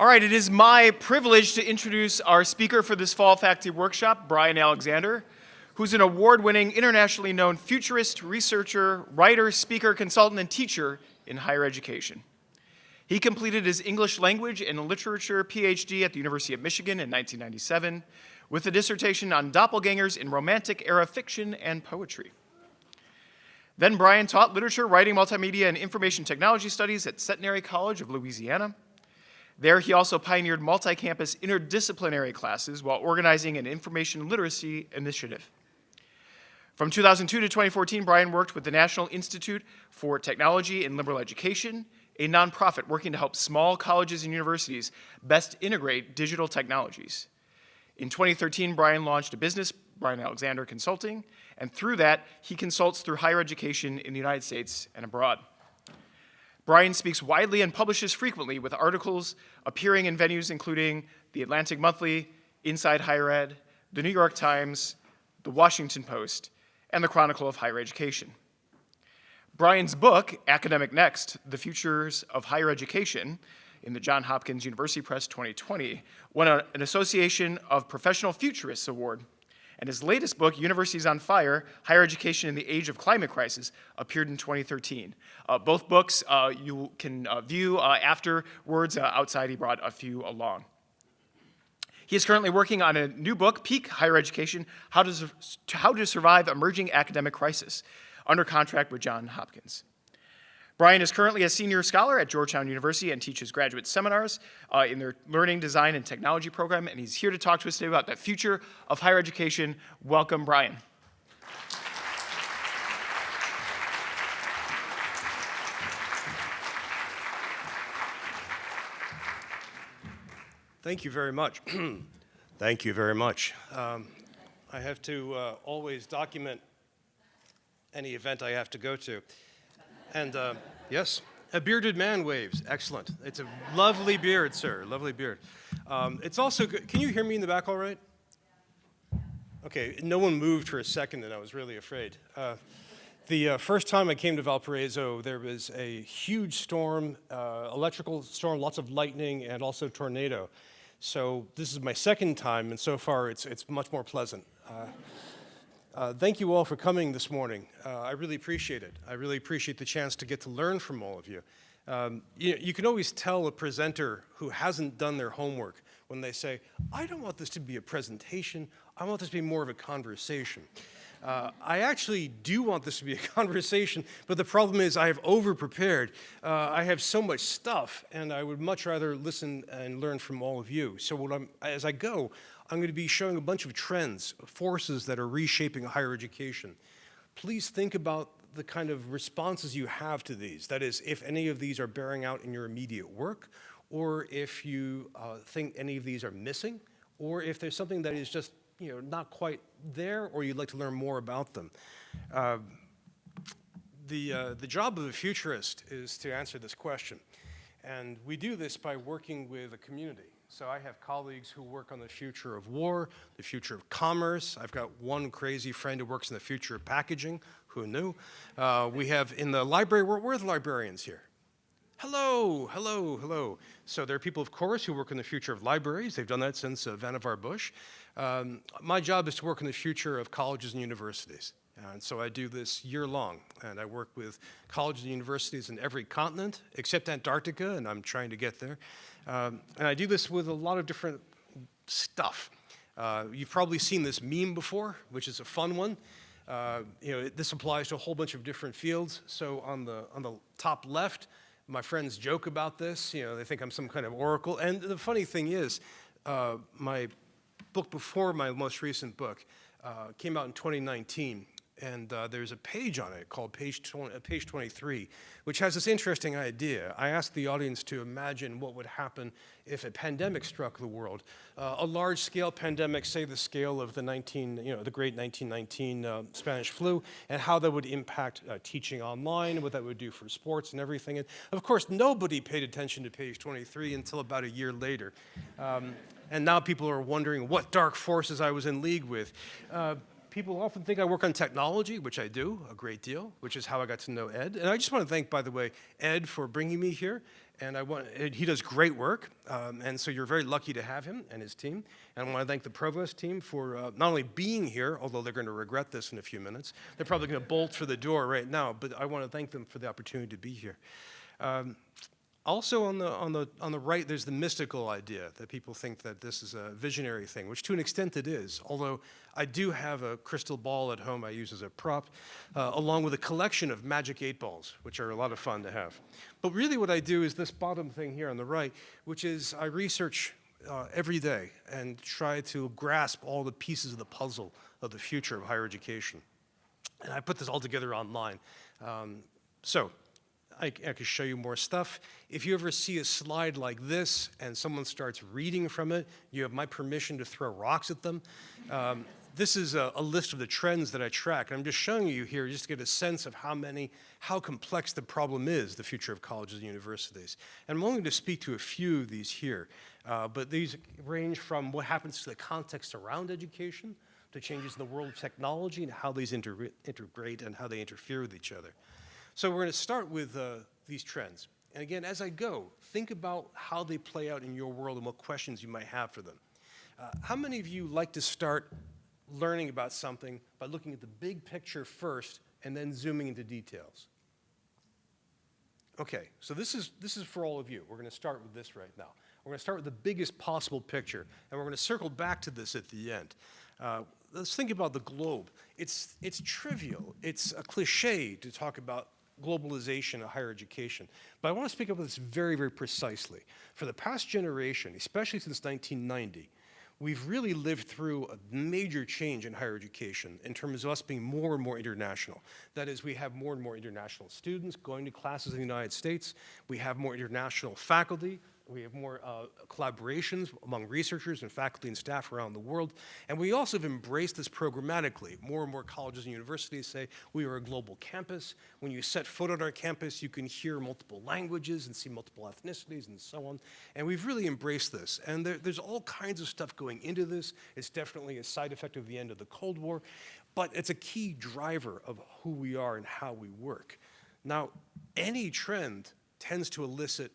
All right, it is my privilege to introduce our speaker for this fall faculty workshop, Bryan Alexander, who's an award-winning, internationally known futurist, researcher, writer, speaker, consultant, and teacher in higher education. He completed his English language and literature Ph.D. at the University of Michigan in 1997 with a dissertation on doppelgangers in romantic-era fiction and poetry. Then Bryan taught literature, writing, multimedia, and information technology studies at Centenary College of Louisiana. There, he also pioneered multi-campus interdisciplinary classes while organizing an information literacy initiative. From 2002 to 2014, Bryan worked with the National Institute for Technology and Liberal Education, a nonprofit working to help small colleges and universities best integrate digital technologies. In 2013, Bryan launched a business, Bryan Alexander Consulting, and through that, he consults through higher education in the United States and abroad. Bryan speaks widely and publishes frequently with articles appearing in venues including the Atlantic Monthly, Inside Higher Ed, the New York Times, the Washington Post, and the Chronicle of Higher Education. Bryan's book, Academic Next, The Futures of Higher Education, in the Johns Hopkins University Press 2020, won an Association of Professional Futurists Award. And his latest book, Universities on Fire, Higher Education in the Age of Climate Crisis, appeared in 2013. Both books you can view afterwards outside. He brought a few along. He is currently working on a new book, Peak Higher Education, How to Survive Emerging Academic Crisis, under contract with Johns Hopkins. Bryan is currently a senior scholar at Georgetown University and teaches graduate seminars in their Learning, Design, and Technology program, and he's here to talk to us today about the future of higher education. Welcome, Bryan. Thank you very much. Thank you very much. I have to always document any event I have to go to. And yes, a bearded man waves. Excellent. It's a lovely beard, sir. Lovely beard. It's also good. Can you hear me in the back all right? Okay, no one moved for a second and I was really afraid. The first time I came to Valparaiso, there was a huge storm, electrical storm, lots of lightning, and also tornado. So this is my second time, and so far it's much more pleasant. Thank you all for coming this morning. I really appreciate it. I really appreciate the chance to get to learn from all of you. You can always tell a presenter who hasn't done their homework when they say, I don't want this to be a presentation, I want this to be more of a conversation. I actually do want this to be a conversation, but the problem is I have over-prepared. I have so much stuff, and I would much rather listen and learn from all of you. So as I go, I'm going to be showing a bunch of trends, forces that are reshaping higher education. Please think about the kind of responses you have to these. That is, if any of these are bearing out in your immediate work, or if you think any of these are missing, or if there's something that is just not quite there, or you'd like to learn more about them. The job of a futurist is to answer this question. And we do this by working with a community. So I have colleagues who work on the future of war, the future of commerce. I've got one crazy friend who works in the future of packaging. Who knew? We have in the library, we're the librarians here. Hello, hello, hello. So there are people, of course, who work in the future of libraries. They've done that since Vannevar Bush. My job is to work in the future of colleges and universities. And so I do this year long, and I work with colleges and universities in every continent, except Antarctica, and I'm trying to get there. And I do this with a lot of different stuff. You've probably seen this meme before, which is a fun one. This applies to a whole bunch of different fields. So on the top left, my friends joke about this. They think I'm some kind of oracle. And the funny thing is, my book before my most recent book came out in 2019. And there's a page on it called page 23, which has this interesting idea. I asked the audience to imagine what would happen if a pandemic struck the world. A large-scale pandemic, say the scale of the great 1919 Spanish flu, and how that would impact teaching online, what that would do for sports and everything. And of course, nobody paid attention to page 23 until about a year later. And now people are wondering what dark forces I was in league with. People often think I work on technology, which I do a great deal, which is how I got to know Ed. And I just want to thank, by the way, Ed for bringing me here, And he does great work, and so you're very lucky to have him and his team. And I want to thank the provost team for not only being here, although they're going to regret this in a few minutes. They're probably going to bolt for the door right now, but I want to thank them for the opportunity to be here. Also on the right, there's the mystical idea that people think that this is a visionary thing, which to an extent it is, although I do have a crystal ball at home I use as a prop, along with a collection of magic 8-balls, which are a lot of fun to have. But really what I do is this bottom thing here on the right, which is I research every day and try to grasp all the pieces of the puzzle of the future of higher education. And I put this all together online. I could show you more stuff. If you ever see a slide like this and someone starts reading from it, you have my permission to throw rocks at them. This is a list of the trends that I track. And I'm just showing you here just to get a sense of how complex the problem is, the future of colleges and universities. And I'm only going to speak to a few of these here. But these range from what happens to the context around education, to changes in the world of technology and how these integrate and how they interfere with each other. So we're going to start with these trends. And again, as I go, think about how they play out in your world and what questions you might have for them. How many of you like to start learning about something by looking at the big picture first and then zooming into details? Okay, so this is for all of you. We're going to start with this right now. We're going to start with the biggest possible picture, and we're going to circle back to this at the end. Let's think about the globe. It's trivial. It's a cliche to talk about globalization of higher education. But I want to speak about this very, very precisely. For the past generation, especially since 1990, we've really lived through a major change in higher education in terms of us being more and more international. That is, we have more and more international students going to classes in the United States. We have more international faculty. We have more collaborations among researchers and faculty and staff around the world. And we also have embraced this programmatically. More and more colleges and universities say we are a global campus. When you set foot on our campus, you can hear multiple languages and see multiple ethnicities and so on. And we've really embraced this. And there's all kinds of stuff going into this. It's definitely a side effect of the end of the Cold War. But it's a key driver of who we are and how we work. Now, any trend tends to elicit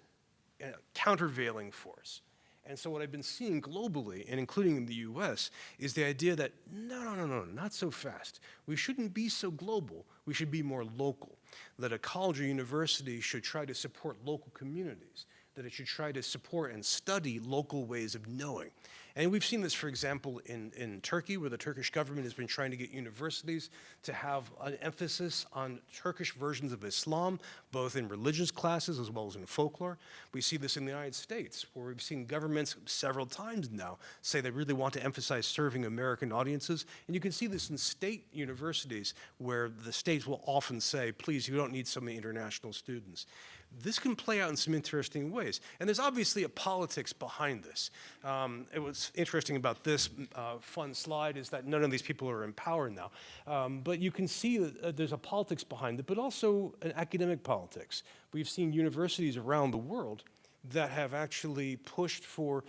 countervailing force. And so what I've been seeing globally, and including in the US, is the idea that no, not so fast. We shouldn't be so global. We should be more local. That a college or university should try to support local communities. That it should try to support and study local ways of knowing. And we've seen this, for example, in Turkey, where the Turkish government has been trying to get universities to have an emphasis on Turkish versions of Islam, both in religious classes as well as in folklore. We see this in the United States, where we've seen governments several times now say they really want to emphasize serving American audiences. And you can see this in state universities, where the states will often say, please, you don't need so many international students. This can play out in some interesting ways. And there's obviously a politics behind this. What's interesting about this fun slide is that none of these people are in power now. But you can see that there's a politics behind it, but also an academic politics. We've seen universities around the world that have actually pushed for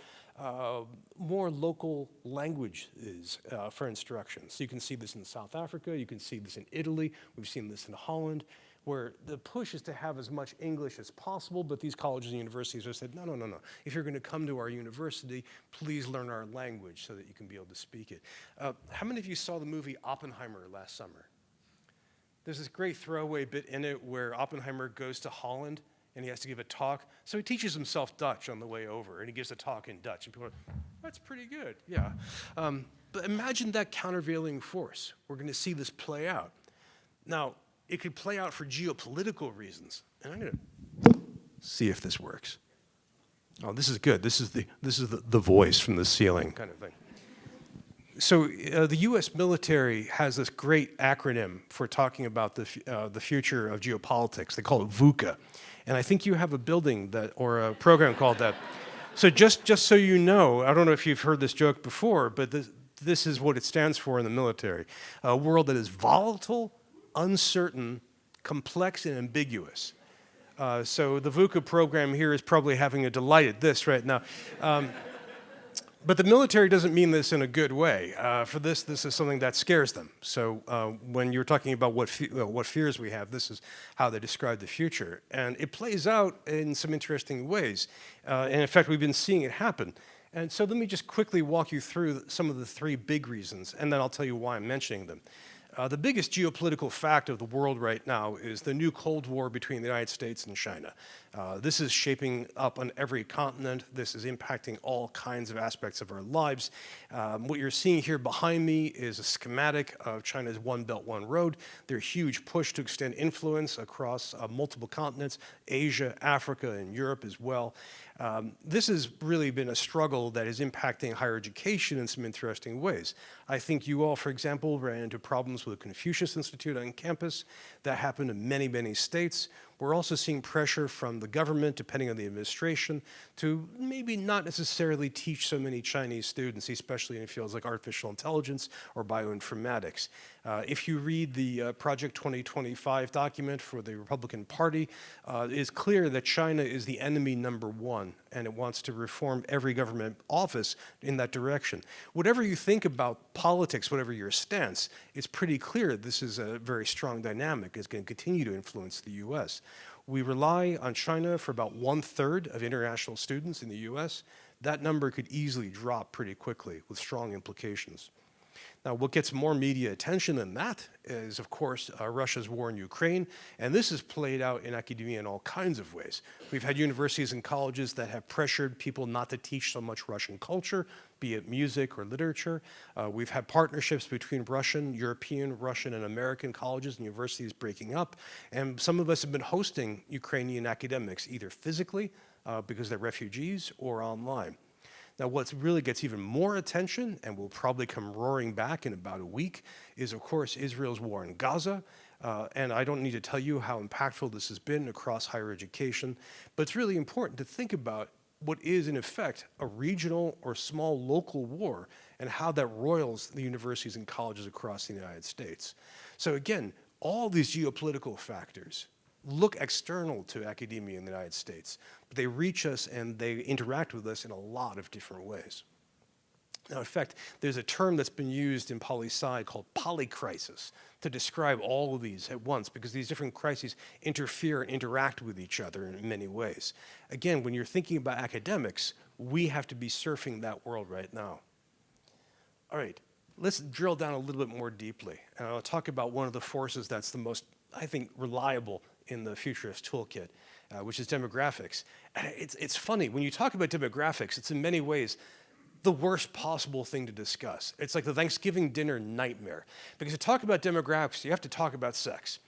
more local languages for instruction. So you can see this in South Africa, you can see this in Italy, we've seen this in Holland, where the push is to have as much English as possible, but these colleges and universities have said, no. If you're going to come to our university, please learn our language so that you can be able to speak it. How many of you saw the movie Oppenheimer last summer? There's this great throwaway bit in it where Oppenheimer goes to Holland and he has to give a talk. So he teaches himself Dutch on the way over, and he gives a talk in Dutch. And people are, that's pretty good, yeah. But imagine that countervailing force. We're going to see this play out. Now, it could play out for geopolitical reasons. And I'm going to see if this works. Oh, this is good. This is the voice from the ceiling kind of thing. So the U.S. military has this great acronym for talking about the future of geopolitics. They call it VUCA. And I think you have a building that, or a program called that. So just so you know, I don't know if you've heard this joke before, but this is what it stands for in the military. A world that is volatile, uncertain, complex, and ambiguous. So the VUCA program here is probably having a delight at this right now. But the military doesn't mean this in a good way. For this is something that scares them. So when you're talking about what fears we have, this is how they describe the future. And it plays out in some interesting ways. And in fact, we've been seeing it happen. And so let me just quickly walk you through some of the three big reasons, and then I'll tell you why I'm mentioning them. The biggest geopolitical fact of the world right now is the new Cold War between the United States and China. This is shaping up on every continent. This is impacting all kinds of aspects of our lives. What you're seeing here behind me is a schematic of China's One Belt, One Road, their huge push to extend influence across multiple continents, Asia, Africa, and Europe as well. This has really been a struggle that is impacting higher education in some interesting ways. I think you all, for example, ran into problems with the Confucius Institute on campus. That happened in many, many states. We're also seeing pressure from the government, depending on the administration, to maybe not necessarily teach so many Chinese students, especially in fields like artificial intelligence or bioinformatics. If you read the Project 2025 document for the Republican Party, it is clear that China is the enemy number one, and it wants to reform every government office in that direction. Whatever you think about politics, whatever your stance, it's pretty clear this is a very strong dynamic. It's going to continue to influence the U.S. We rely on China for about 1/3 of international students in the U.S. That number could easily drop pretty quickly with strong implications. Now, what gets more media attention than that is, of course, Russia's war in Ukraine, and this is played out in academia in all kinds of ways. We've had universities and colleges that have pressured people not to teach so much Russian culture, be it music or literature. We've had partnerships between Russian, European, Russian, and American colleges and universities breaking up, and some of us have been hosting Ukrainian academics, either physically, because they're refugees, or online. Now, what really gets even more attention, and will probably come roaring back in about a week, is, of course, Israel's war in Gaza. And I don't need to tell you how impactful this has been across higher education, but it's really important to think about what is, in effect, a regional or small local war, and how that roils the universities and colleges across the United States. So again, all these geopolitical factors look external to academia in the United States, but they reach us and they interact with us in a lot of different ways. Now, in fact, there's a term that's been used in poli-sci called polycrisis to describe all of these at once, because these different crises interfere and interact with each other in many ways. Again, when you're thinking about academics, we have to be surfing that world right now. All right, let's drill down a little bit more deeply, and I'll talk about one of the forces that's the most, I think, reliable in the Futurist toolkit, which is demographics. And it's funny, when you talk about demographics, it's in many ways the worst possible thing to discuss. It's like the Thanksgiving dinner nightmare. Because to talk about demographics, you have to talk about sex.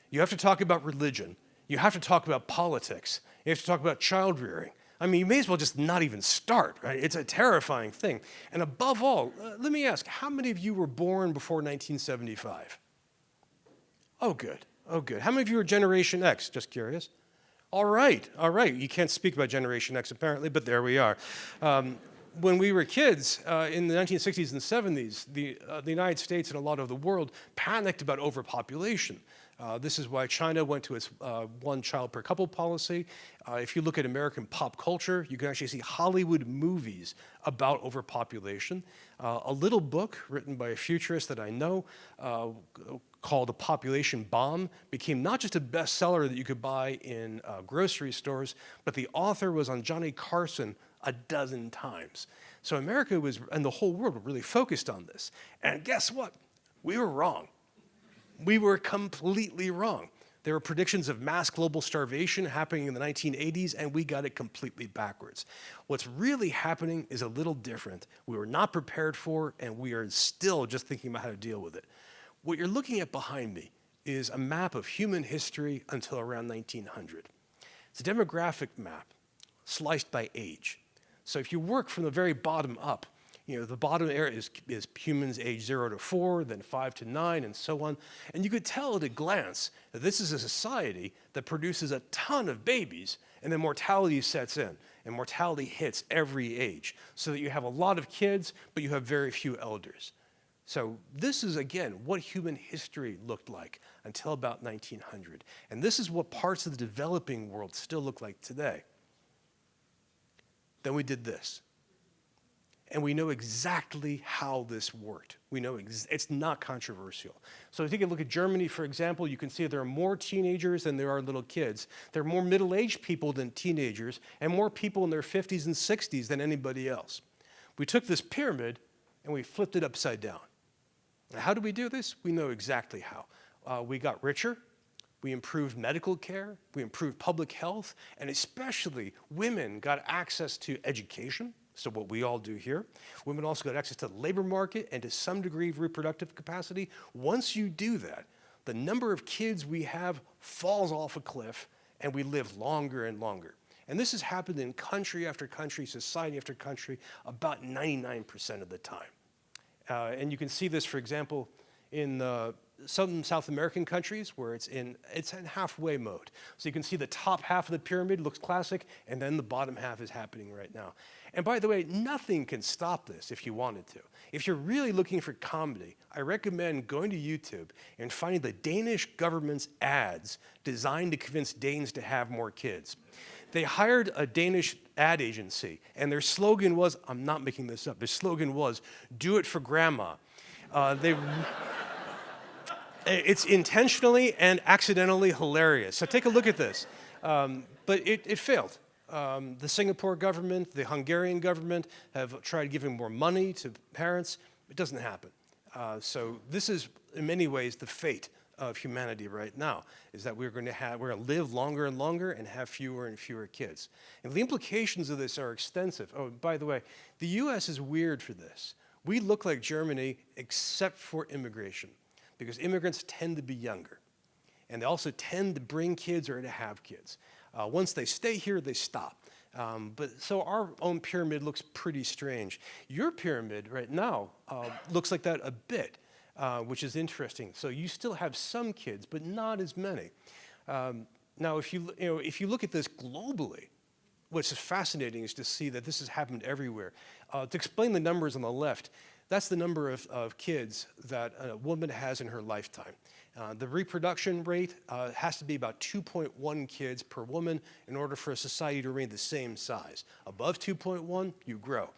You have to talk about religion. You have to talk about politics. You have to talk about child rearing. I mean, you may as well just not even start, right? It's a terrifying thing. And above all, let me ask, how many of you were born before 1975? Oh, good. Oh, good. How many of you are Generation X? Just curious. All right, all right. You can't speak about Generation X, apparently, but there we are. When we were kids, in the 1960s and 70s, the United States and a lot of the world panicked about overpopulation. This is why China went to its one child per couple policy. If you look at American pop culture, you can actually see Hollywood movies about overpopulation. A little book written by a futurist that I know called The Population Bomb became not just a bestseller that you could buy in grocery stores, but the author was on Johnny Carson a dozen times. So America was, and the whole world were really focused on this. And guess what? We were wrong. We were completely wrong. There were predictions of mass global starvation happening in the 1980s, and we got it completely backwards. What's really happening is a little different. We were not prepared for, and we are still just thinking about how to deal with it. What you're looking at behind me is a map of human history until around 1900. It's a demographic map sliced by age. So if you work from the very bottom up, you know, the bottom area is humans age 0 to 4, then 5 to 9, and so on. And you could tell at a glance that this is a society that produces a ton of babies, and then mortality sets in, and mortality hits every age, so that you have a lot of kids, but you have very few elders. So this is, again, what human history looked like until about 1900. And this is what parts of the developing world still look like today. Then we did this. And we know exactly how this worked. We know it's not controversial. So take a look at Germany, for example. You can see there are more teenagers than there are little kids. There are more middle-aged people than teenagers, and more people in their 50s and 60s than anybody else. We took this pyramid and we flipped it upside down. Now, how do we do this? We know exactly how. We got richer. We improved medical care. We improved public health. And especially women got access to education. So what we all do here. Women also got access to the labor market and to some degree of reproductive capacity. Once you do that, the number of kids we have falls off a cliff, and we live longer and longer. And this has happened in country after country, society after country, about 99% of the time. And you can see this, for example, in some South American countries where it's in halfway mode. So you can see the top half of the pyramid looks classic, and then the bottom half is happening right now. And by the way, nothing can stop this if you wanted to. If you're really looking for comedy, I recommend going to YouTube and finding the Danish government's ads designed to convince Danes to have more kids. They hired a Danish ad agency, and their slogan was, I'm not making this up, their slogan was, do it for grandma. It's intentionally and accidentally hilarious. So take a look at this. But it failed. The Singapore government, the Hungarian government have tried giving more money to parents. It doesn't happen. So this is, in many ways, the fate of humanity right now, is that we're going to live longer and longer and have fewer and fewer kids. And the implications of this are extensive. Oh, by the way, the US is weird for this. We look like Germany except for immigration, because immigrants tend to be younger. And they also tend to bring kids or to have kids. Once they stay here, they stop. So our own pyramid looks pretty strange. Your pyramid right now looks like that a bit, which is interesting. So you still have some kids, but not as many. Now, if you look at this globally, what's fascinating is to see that this has happened everywhere. To explain the numbers on the left, that's the number of kids that a woman has in her lifetime. The reproduction rate has to be about 2.1 kids per woman in order for a society to remain the same size. Above 2.1, you grow.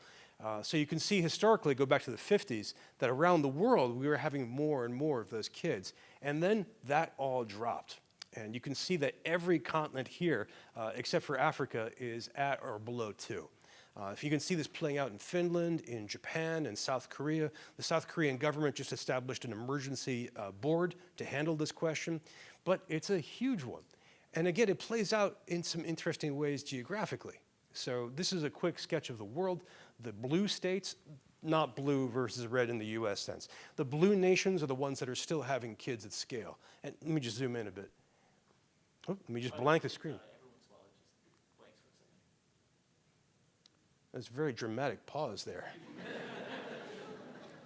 So you can see historically, go back to the 50s, that around the world we were having more and more of those kids. And then that all dropped. And you can see that every continent here, except for Africa, is at or below 2. If you can see this playing out in Finland, in Japan, and South Korea. The South Korean government just established an emergency board to handle this question, but it's a huge one. And again, it plays out in some interesting ways geographically. So this is a quick sketch of the world. The blue states, not blue versus red in the US sense. The blue nations are the ones that are still having kids at scale. And let me just zoom in a bit. Oh, let me just blank the screen. That's a very dramatic pause there.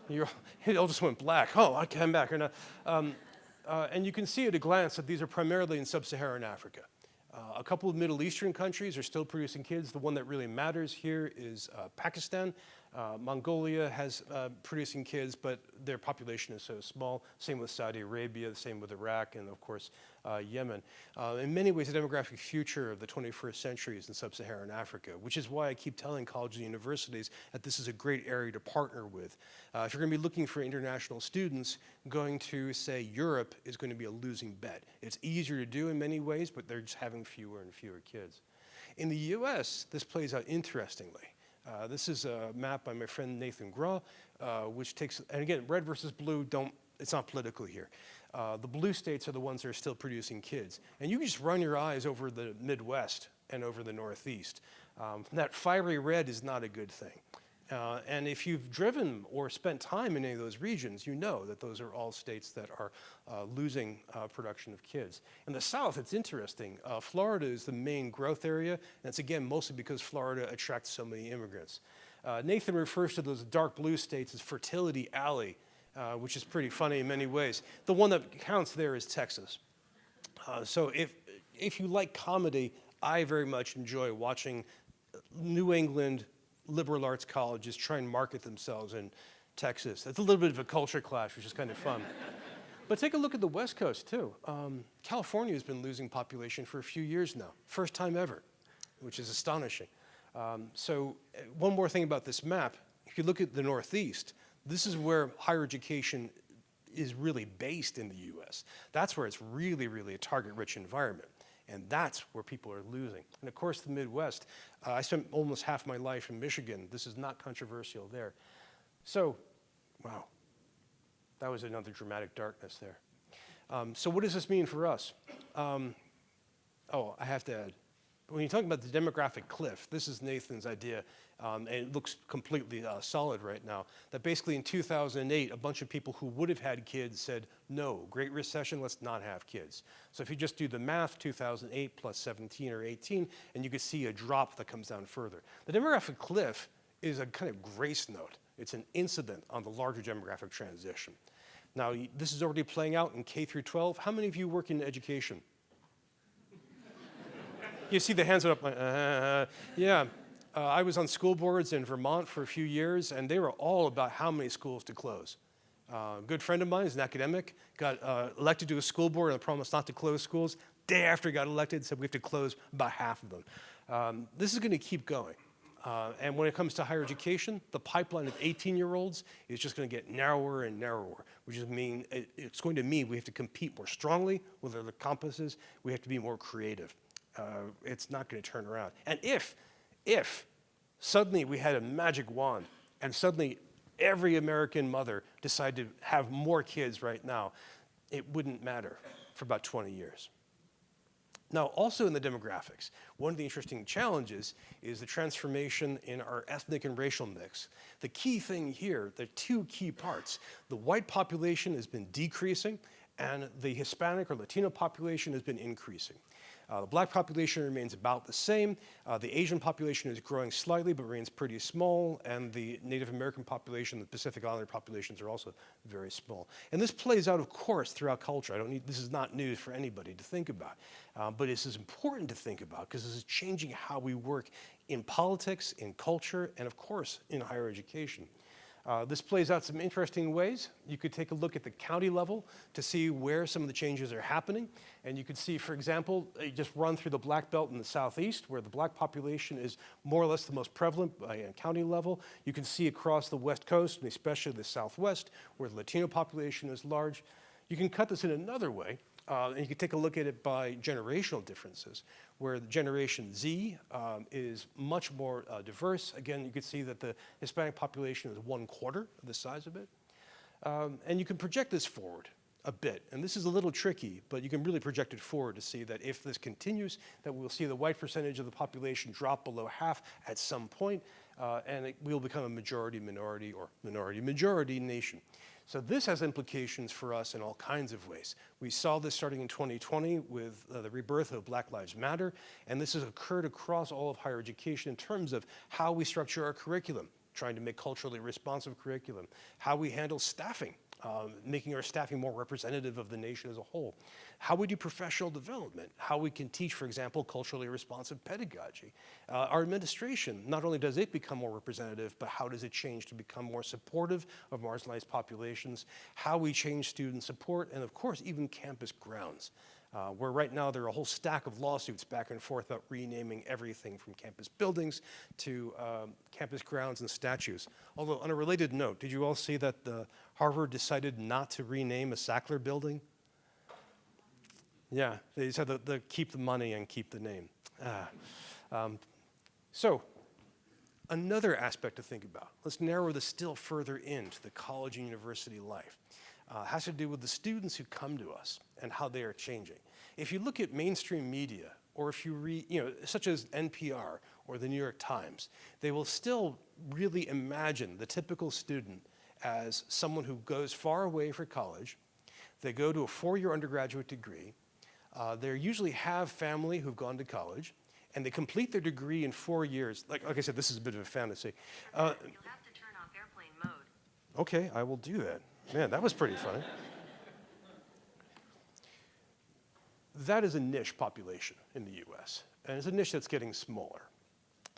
It all just went black. Oh, I came back. And you can see at a glance that these are primarily in sub-Saharan Africa. A couple of Middle Eastern countries are still producing kids. The one that really matters here is Pakistan. Mongolia has producing kids, but their population is so small. Same with Saudi Arabia, same with Iraq, and of course, Yemen. In many ways, the demographic future of the 21st century is in sub-Saharan Africa, which is why I keep telling colleges and universities that this is a great area to partner with. If you're going to be looking for international students, going to, say, Europe is going to be a losing bet. It's easier to do in many ways, but they're just having fewer and fewer kids. In the US, this plays out interestingly. This is a map by my friend Nathan Graw, which takes, and again, red versus blue, it's not political here. The blue states are the ones that are still producing kids. And you can just run your eyes over the Midwest and over the Northeast. That fiery red is not a good thing. And if you've driven or spent time in any of those regions, you know that those are all states that are losing production of kids. In the South, it's interesting. Florida is the main growth area, and it's again mostly because Florida attracts so many immigrants. Nathan refers to those dark blue states as Fertility Alley, which is pretty funny in many ways. The one that counts there is Texas. So if you like comedy, I very much enjoy watching New England liberal arts colleges try and market themselves in Texas. It's a little bit of a culture clash, which is kind of fun. But take a look at the West Coast, too. California has been losing population for a few years now, first time ever, which is astonishing. So one more thing about this map. If you look at the Northeast, this is where higher education is really based in the US. That's where it's really, really a target-rich environment. And that's where people are losing. And of course, the Midwest, I spent almost half my life in Michigan. This is not controversial there. So, wow, that was another dramatic darkness there. So what does this mean for us? I have to add, when you're talking about the demographic cliff, this is Nathan's idea, and it looks completely solid right now, that basically in 2008, a bunch of people who would have had kids said, no, Great Recession, let's not have kids. So if you just do the math, 2008 plus 17 or 18, and you can see a drop that comes down further. The demographic cliff is a kind of grace note. It's an incident on the larger demographic transition. Now, this is already playing out in K through 12. How many of you work in education? You see the hands up. Yeah. I was on school boards in Vermont for a few years, and they were all about how many schools to close. A good friend of mine is an academic, got elected to a school board and promised not to close schools. Day after he got elected, said we have to close about half of them. This is going to keep going. And when it comes to higher education, the pipeline of 18-year-olds is just going to get narrower and narrower, which is it's going to mean we have to compete more strongly with other campuses. We have to be more creative. It's not going to turn around. And if suddenly we had a magic wand and suddenly every American mother decided to have more kids right now, it wouldn't matter for about 20 years. Now, also in the demographics, one of the interesting challenges is the transformation in our ethnic and racial mix. The key thing here, there are two key parts. The white population has been decreasing, and the Hispanic or Latino population has been increasing. The black population remains about the same. The Asian population is growing slightly, but remains pretty small. And the Native American population, the Pacific Islander populations are also very small. And this plays out, of course, throughout culture. This is not news for anybody to think about. But this is important to think about because this is changing how we work in politics, in culture, and of course, in higher education. This plays out some interesting ways. You could take a look at the county level to see where some of the changes are happening. And you could see, for example, you just run through the Black Belt in the Southeast, where the black population is more or less the most prevalent by county level. You can see across the West Coast, and especially the Southwest, where the Latino population is large. You can cut this in another way, and you can take a look at it by generational differences, where the Generation Z is much more diverse. Again, you can see that the Hispanic population is 1/4 of the size of it. And you can project this forward a bit. And this is a little tricky, but you can really project it forward to see that if this continues, that we'll see the white percentage of the population drop below half at some point, and it will become a majority-minority or minority-majority nation. So this has implications for us in all kinds of ways. We saw this starting in 2020 with the rebirth of Black Lives Matter, and this has occurred across all of higher education in terms of how we structure our curriculum, trying to make culturally responsive curriculum, how we handle staffing, making our staffing more representative of the nation as a whole, how we do professional development, how we can teach, for example, culturally responsive pedagogy. Our administration, not only does it become more representative, but how does it change to become more supportive of marginalized populations, how we change student support, and of course, even campus grounds. Where right now there are a whole stack of lawsuits back and forth about renaming everything from campus buildings to campus grounds and statues. Although on a related note, did you all see that Harvard decided not to rename a Sackler building? Yeah, they said that keep the money and keep the name. So another aspect to think about, let's narrow this still further into the college and university life. Has to do with the students who come to us and how they are changing. If you look at mainstream media, or if you read, such as NPR or the New York Times, they will still really imagine the typical student as someone who goes far away for college. They go to a 4-year undergraduate degree. They usually have family who've gone to college, and they complete their degree in 4 years. Like I said, this is a bit of a fantasy. You'll have to turn off airplane mode. Okay, I will do that. Man, that was pretty funny. That is a niche population in the US, and it's a niche that's getting smaller.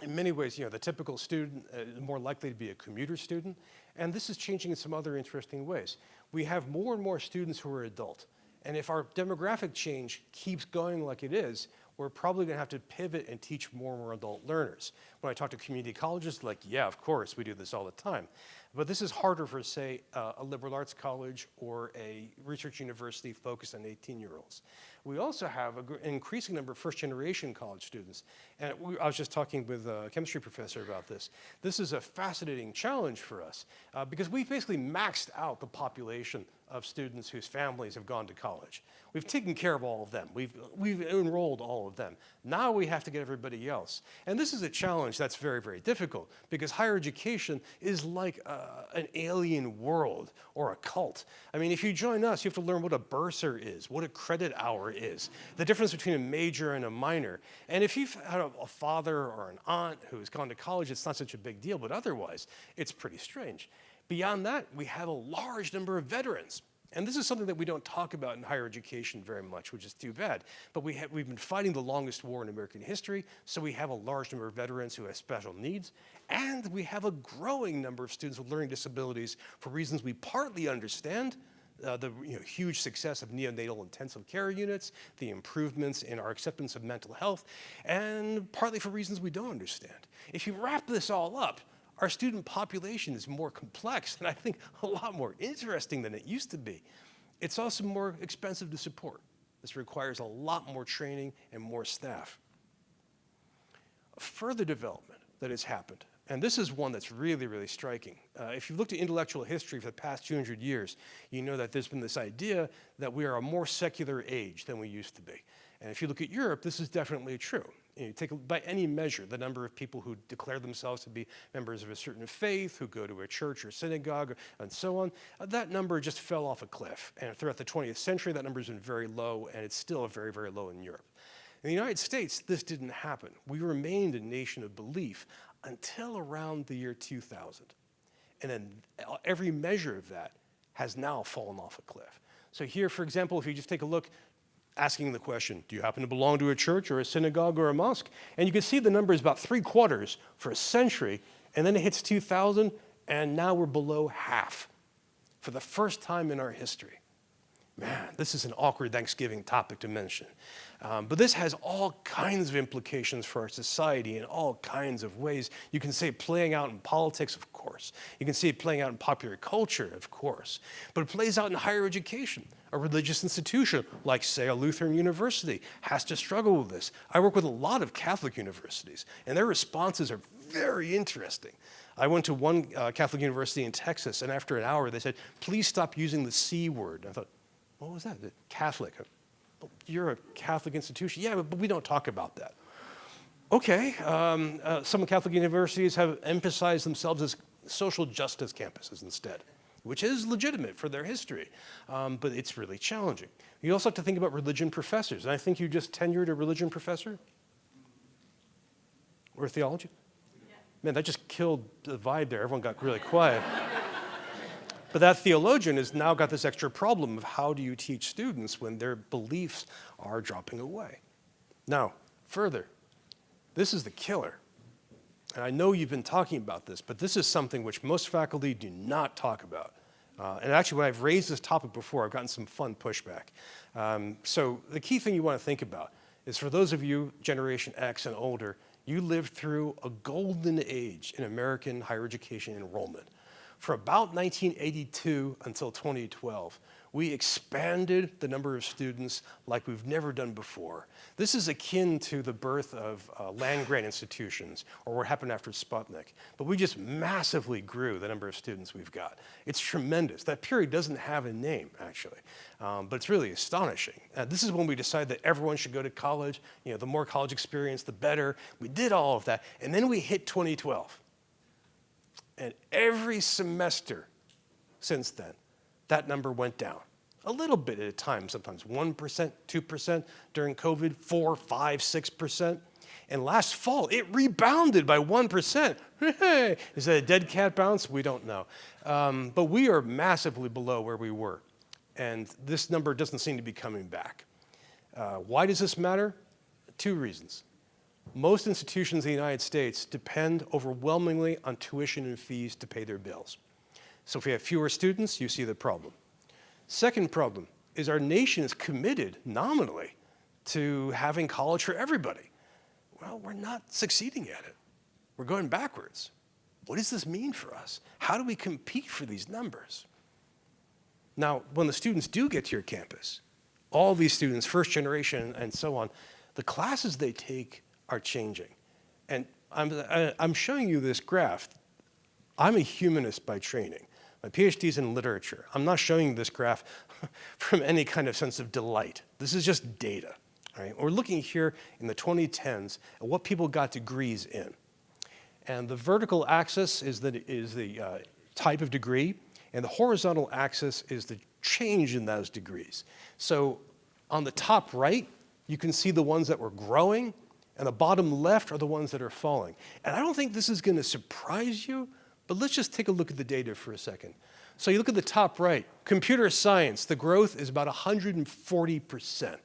In many ways, the typical student is more likely to be a commuter student, and this is changing in some other interesting ways. We have more and more students who are adult, and if our demographic change keeps going like it is, we're probably going to have to pivot and teach more and more adult learners. When I talk to community colleges, like, yeah, of course, we do this all the time. But this is harder for, say, a liberal arts college or a research university focused on 18-year-olds. We also have an increasing number of first-generation college students. And I was just talking with a chemistry professor about this. This is a fascinating challenge for us because we've basically maxed out the population of students whose families have gone to college. We've taken care of all of them. We've enrolled all of them. Now we have to get everybody else. And this is a challenge that's very, very difficult because higher education is like an alien world or a cult. I mean, if you join us, you have to learn what a bursar is, what a credit hour is, the difference between a major and a minor. And if you've had a father or an aunt who has gone to college, it's not such a big deal, but otherwise, it's pretty strange. Beyond that, we have a large number of veterans. And this is something that we don't talk about in higher education very much, which is too bad. But we've been fighting the longest war in American history, so we have a large number of veterans who have special needs, and we have a growing number of students with learning disabilities for reasons we partly understand, the huge success of neonatal intensive care units, the improvements in our acceptance of mental health, and partly for reasons we don't understand. If you wrap this all up, our student population is more complex and I think a lot more interesting than it used to be. It's also more expensive to support. This requires a lot more training and more staff. A further development that has happened, and this is one that's really, really striking. If you've looked at intellectual history for the past 200 years, you know that there's been this idea that we are a more secular age than we used to be. And if you look at Europe, this is definitely true. You take, by any measure, the number of people who declare themselves to be members of a certain faith, who go to a church or synagogue, and so on, that number just fell off a cliff. And throughout the 20th century, that number's been very low, and it's still very, very low in Europe. In the United States, this didn't happen. We remained a nation of belief until around the year 2000. And then every measure of that has now fallen off a cliff. So here, for example, if you just take a look, asking the question, do you happen to belong to a church or a synagogue or a mosque? And you can see the number is about 3/4 for a century, and then it hits 2000, and now we're below half for the first time in our history. Man, this is an awkward Thanksgiving topic to mention. But this has all kinds of implications for our society in all kinds of ways. You can see it playing out in politics, of course. You can see it playing out in popular culture, of course. But it plays out in higher education. A religious institution, like, say, a Lutheran university, has to struggle with this. I work with a lot of Catholic universities, and their responses are very interesting. I went to one Catholic university in Texas, and after an hour, they said, please stop using the C word. I thought, what was that? Catholic. Well, you're a Catholic institution. Yeah, but we don't talk about that. Okay, some Catholic universities have emphasized themselves as social justice campuses instead, which is legitimate for their history, but it's really challenging. You also have to think about religion professors, and I think you just tenured a religion professor? Or theology? Yeah. Man, that just killed the vibe there. Everyone got really quiet. But that theologian has now got this extra problem of how do you teach students when their beliefs are dropping away. Now, further, this is the killer. And I know you've been talking about this, but this is something which most faculty do not talk about. And actually, when I've raised this topic before, I've gotten some fun pushback. So the key thing you want to think about is for those of you, Generation X and older, you lived through a golden age in American higher education enrollment. For about 1982 until 2012, we expanded the number of students like we've never done before. This is akin to the birth of land-grant institutions or what happened after Sputnik. But we just massively grew the number of students we've got. It's tremendous. That period doesn't have a name, actually, but it's really astonishing. This is when we decided that everyone should go to college. You know, the more college experience, the better. We did all of that, and then we hit 2012. And every semester since then, that number went down. A little bit at a time, sometimes 1%, 2%, during COVID, 4, 5, 6%. And last fall, it rebounded by 1%. Is that a dead cat bounce? We don't know. But we are massively below where we were. And this number doesn't seem to be coming back. Why does this matter? 2 reasons. Most institutions in the United States depend overwhelmingly on tuition and fees to pay their bills. So if we have fewer students, you see the problem. Second problem is our nation is committed nominally to having college for everybody. Well, we're not succeeding at it. We're going backwards. What does this mean for us? How do we compete for these numbers? Now, when the students do get to your campus, all these students, first generation and so on, the classes they take are changing. And I'm showing you this graph. I'm a humanist by training. My PhD is in literature. I'm not showing you this graph from any kind of sense of delight. This is just data. Right? We're looking here in the 2010s at what people got degrees in. And the vertical axis is the type of degree, and the horizontal axis is the change in those degrees. So on the top right, you can see the ones that were growing, and the bottom left are the ones that are falling. And I don't think this is going to surprise you, but let's just take a look at the data for a second. So you look at the top right, computer science, the growth is about 140%.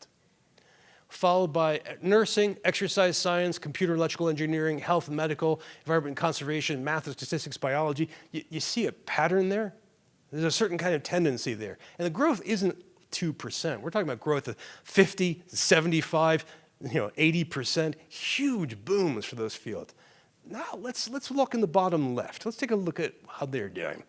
Followed by nursing, exercise science, computer electrical engineering, health and medical, environment and conservation, math and statistics, biology. You see a pattern there? There's a certain kind of tendency there. And the growth isn't 2%. We're talking about growth of 50, 75, 80%, huge booms for those fields. Now let's look in the bottom left. Let's take a look at how they're doing.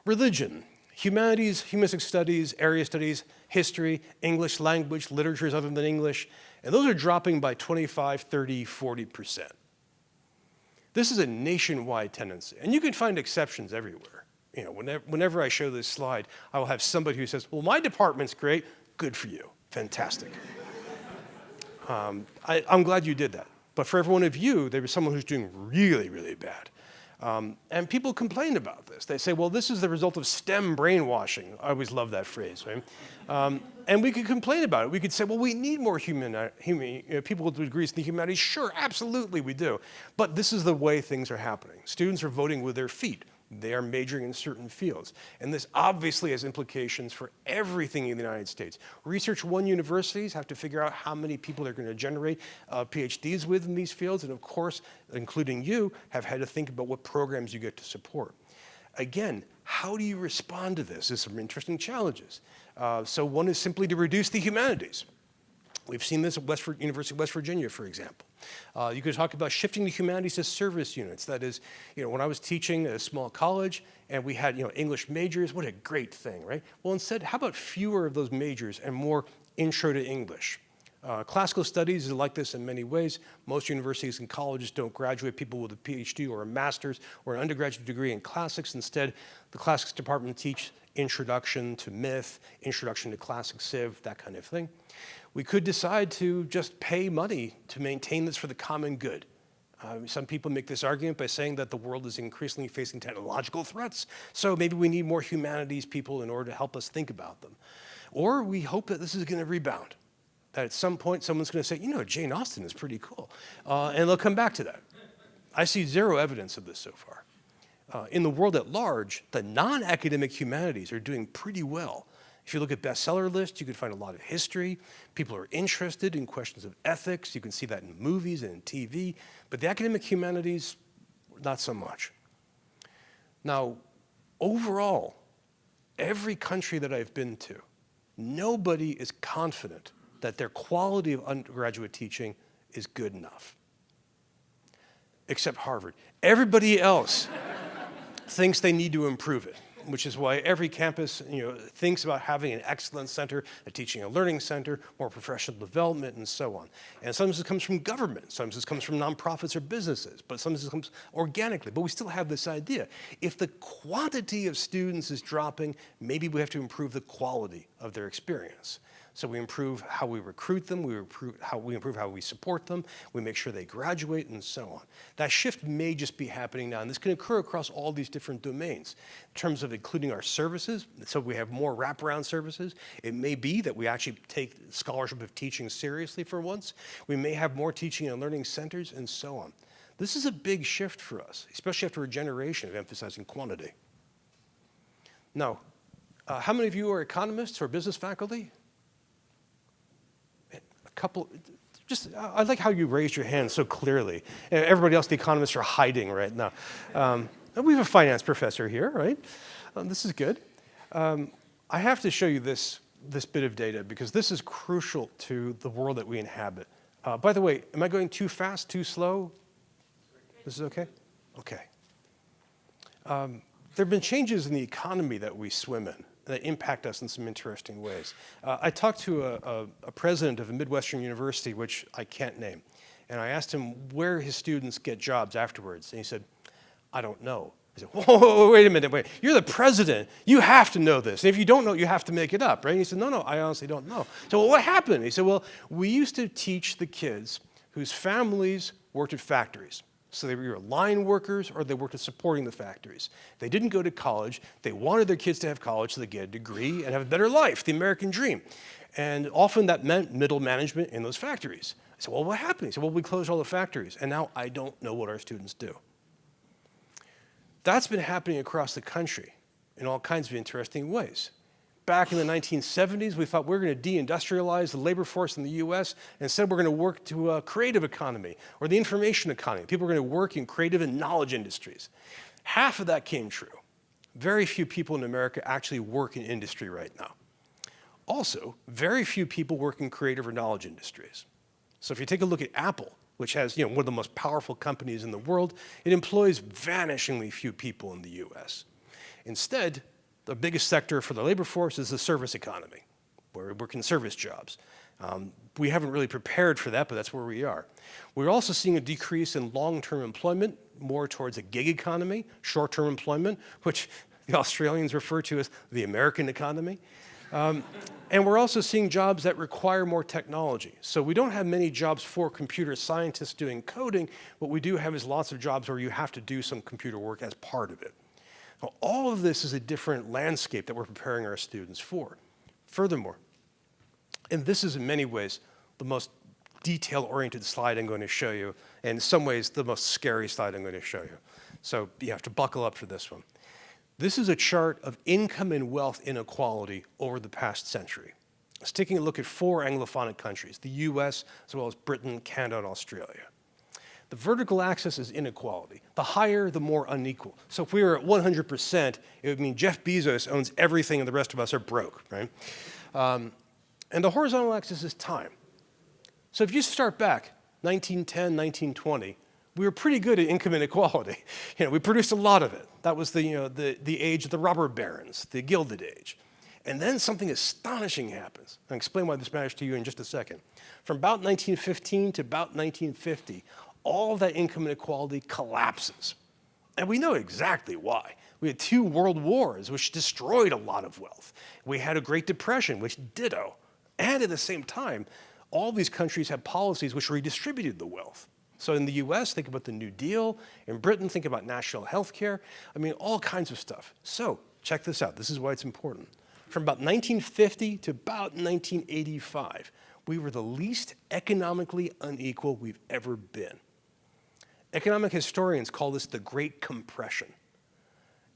Religion, humanities, humanistic studies, area studies, history, English language, literatures other than English, and those are dropping by 25, 30, 40%. This is a nationwide tendency, and you can find exceptions everywhere. Whenever I show this slide, I will have somebody who says, well, my department's great, good for you, fantastic. I'm glad you did that. But for every one of you, there was someone who's doing really, really bad. And people complain about this. They say, well, this is the result of STEM brainwashing. I always love that phrase, right? And we could complain about it. We could say, well, we need more people with degrees in the humanities. Sure, absolutely we do. But this is the way things are happening. Students are voting with their feet. They are majoring in certain fields. And this obviously has implications for everything in the United States. Research One universities have to figure out how many people they're going to generate PhDs with in these fields. And of course, including you, have had to think about what programs you get to support. Again, how do you respond to this? There's some interesting challenges. So one is simply to reduce the humanities. We've seen this at University of West Virginia, for example. You could talk about shifting the humanities to service units. That is, when I was teaching at a small college and we had, English majors, what a great thing, right? Well, instead, how about fewer of those majors and more intro to English? Classical studies is like this in many ways. Most universities and colleges don't graduate people with a PhD or a master's or an undergraduate degree in classics. Instead, the classics department teach introduction to myth, introduction to classic civ, that kind of thing. We could decide to just pay money to maintain this for the common good. Some people make this argument by saying that the world is increasingly facing technological threats, so maybe we need more humanities people in order to help us think about them. Or we hope that this is going to rebound, that at some point someone's going to say, Jane Austen is pretty cool, and they'll come back to that. I see zero evidence of this so far. In the world at large, the non-academic humanities are doing pretty well. If you look at bestseller lists, you can find a lot of history. People are interested in questions of ethics. You can see that in movies and in TV. But the academic humanities, not so much. Now, overall, every country that I've been to, nobody is confident that their quality of undergraduate teaching is good enough, except Harvard. Everybody else thinks they need to improve it, which is why every campus thinks about having an excellence center, a teaching and learning center, more professional development, and so on. And sometimes it comes from government, sometimes it comes from nonprofits or businesses, but sometimes it comes organically. But we still have this idea. If the quantity of students is dropping, maybe we have to improve the quality of their experience. So we improve how we recruit them, we improve how we support them, we make sure they graduate, and so on. That shift may just be happening now, and this can occur across all these different domains. In terms of including our services, so we have more wraparound services. It may be that we actually take scholarship of teaching seriously for once. We may have more teaching and learning centers, and so on. This is a big shift for us, especially after a generation of emphasizing quantity. Now, how many of you are economists or business faculty? I like how you raised your hand so clearly. Everybody else, the economists, are hiding right now. We have a finance professor here, right? This is good. I have to show you this this bit of data because this is crucial to the world that we inhabit. By the way, am I going too fast, too slow? This is okay? Okay. There have been changes in the economy that we swim in that impact us in some interesting ways. I talked to a president of a Midwestern university, which I can't name, and I asked him where his students get jobs afterwards, and he said, I don't know. I said, whoa, wait a minute, wait. You're the president. You have to know this. And if you don't know, you have to make it up, right? And he said, no, I honestly don't know. So well, what happened? He said, well, we used to teach the kids whose families worked at factories. So they were either line workers or they worked at supporting the factories. They didn't go to college. They wanted their kids to have college so they get a degree and have a better life, the American dream. And often that meant middle management in those factories. I said, well, what happened? He said, well, we closed all the factories, and now I don't know what our students do. That's been happening across the country in all kinds of interesting ways. Back in the 1970s, we thought we were going to deindustrialize the labor force in the US, and instead we're going to work to a creative economy or the information economy. People are going to work in creative and knowledge industries. Half of that came true. Very few people in America actually work in industry right now. Also, very few people work in creative or knowledge industries. So if you take a look at Apple, which has one of the most powerful companies in the world, it employs vanishingly few people in the US. Instead, the biggest sector for the labor force is the service economy, where we work in service jobs. We haven't really prepared for that, but that's where we are. We're also seeing a decrease in long-term employment, more towards a gig economy, short-term employment, which the Australians refer to as the American economy. And we're also seeing jobs that require more technology. So we don't have many jobs for computer scientists doing coding. What we do have is lots of jobs where you have to do some computer work as part of it. Now, all of this is a different landscape that we're preparing our students for. Furthermore, and this is in many ways the most detail-oriented slide I'm going to show you, and in some ways the most scary slide I'm going to show you. So you have to buckle up for this one. This is a chart of income and wealth inequality over the past century. It's taking a look at 4 Anglophonic countries, the US, as well as Britain, Canada, and Australia. The vertical axis is inequality. The higher, the more unequal. So if we were at 100%, it would mean Jeff Bezos owns everything and the rest of us are broke, right? And the horizontal axis is time. So if you start back, 1910, 1920, we were pretty good at income inequality. We produced a lot of it. That was the age of the robber barons, the Gilded Age. And then something astonishing happens. I'll explain why this matters to you in just a second. From about 1915 to about 1950, all of that income inequality collapses. And we know exactly why. We had 2 world wars, which destroyed a lot of wealth. We had a Great Depression, which ditto. And at the same time, all these countries had policies which redistributed the wealth. So in the US, think about the New Deal. In Britain, think about national health care. I mean, all kinds of stuff. So check this out. This is why it's important. From about 1950 to about 1985, we were the least economically unequal we've ever been. Economic historians call this the Great Compression.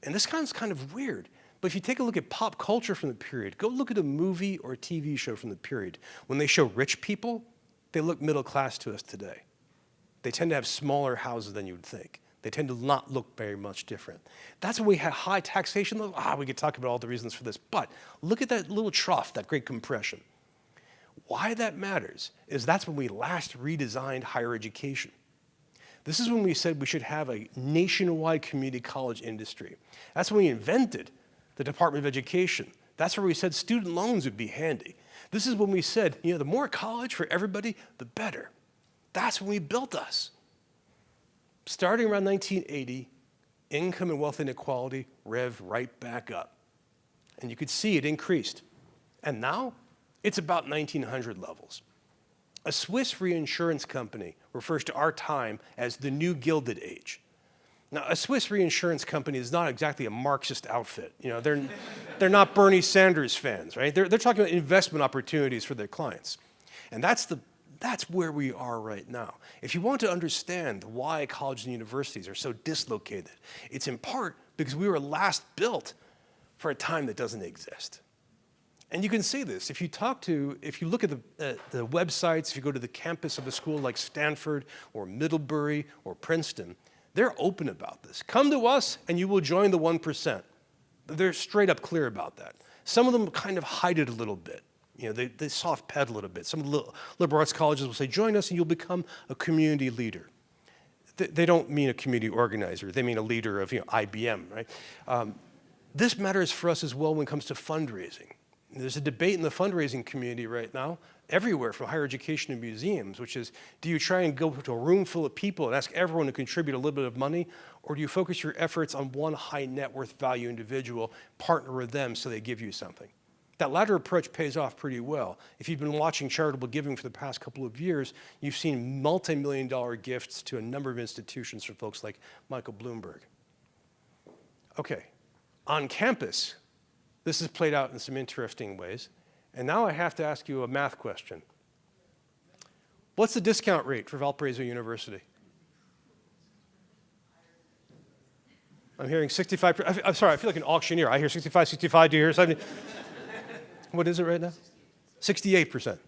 And this sounds kind of weird, but if you take a look at pop culture from the period, go look at a movie or a TV show from the period. When they show rich people, they look middle class to us today. They tend to have smaller houses than you would think. They tend to not look very much different. That's when we had high taxation. We could talk about all the reasons for this, but look at that little trough, that Great Compression. Why that matters is that's when we last redesigned higher education. This is when we said we should have a nationwide community college industry. That's when we invented the Department of Education. That's where we said student loans would be handy. This is when we said, the more college for everybody, the better. That's when we built us. Starting around 1980, income and wealth inequality revved right back up. And you could see it increased. And now, it's about 1900 levels. A Swiss reinsurance company refers to our time as the New Gilded Age. Now, a Swiss reinsurance company is not exactly a Marxist outfit. They're not Bernie Sanders fans, right? They're talking about investment opportunities for their clients. And that's where we are right now. If you want to understand why colleges and universities are so dislocated, it's in part because we were last built for a time that doesn't exist. And you can see this. If you look at the websites, if you go to the campus of a school like Stanford or Middlebury or Princeton, they're open about this. Come to us and you will join the 1%. They're straight up clear about that. Some of them kind of hide it a little bit. They soft pedal it a bit. Some of the liberal arts colleges will say, join us and you'll become a community leader. They don't mean a community organizer. They mean a leader of IBM, right? This matters for us as well when it comes to fundraising. There's a debate in the fundraising community right now, everywhere from higher education to museums, which is, do you try and go to a room full of people and ask everyone to contribute a little bit of money, or do you focus your efforts on one high net worth value individual, partner with them so they give you something? That latter approach pays off pretty well. If you've been watching charitable giving for the past couple of years, you've seen multi-million-dollar gifts to a number of institutions from folks like Michael Bloomberg. Okay, on campus, this is played out in some interesting ways. And now I have to ask you a math question. What's the discount rate for Valparaiso University? I'm hearing 65%. I'm sorry, I feel like an auctioneer. I hear 65, 65. Do you hear something? What is it right now? 68%.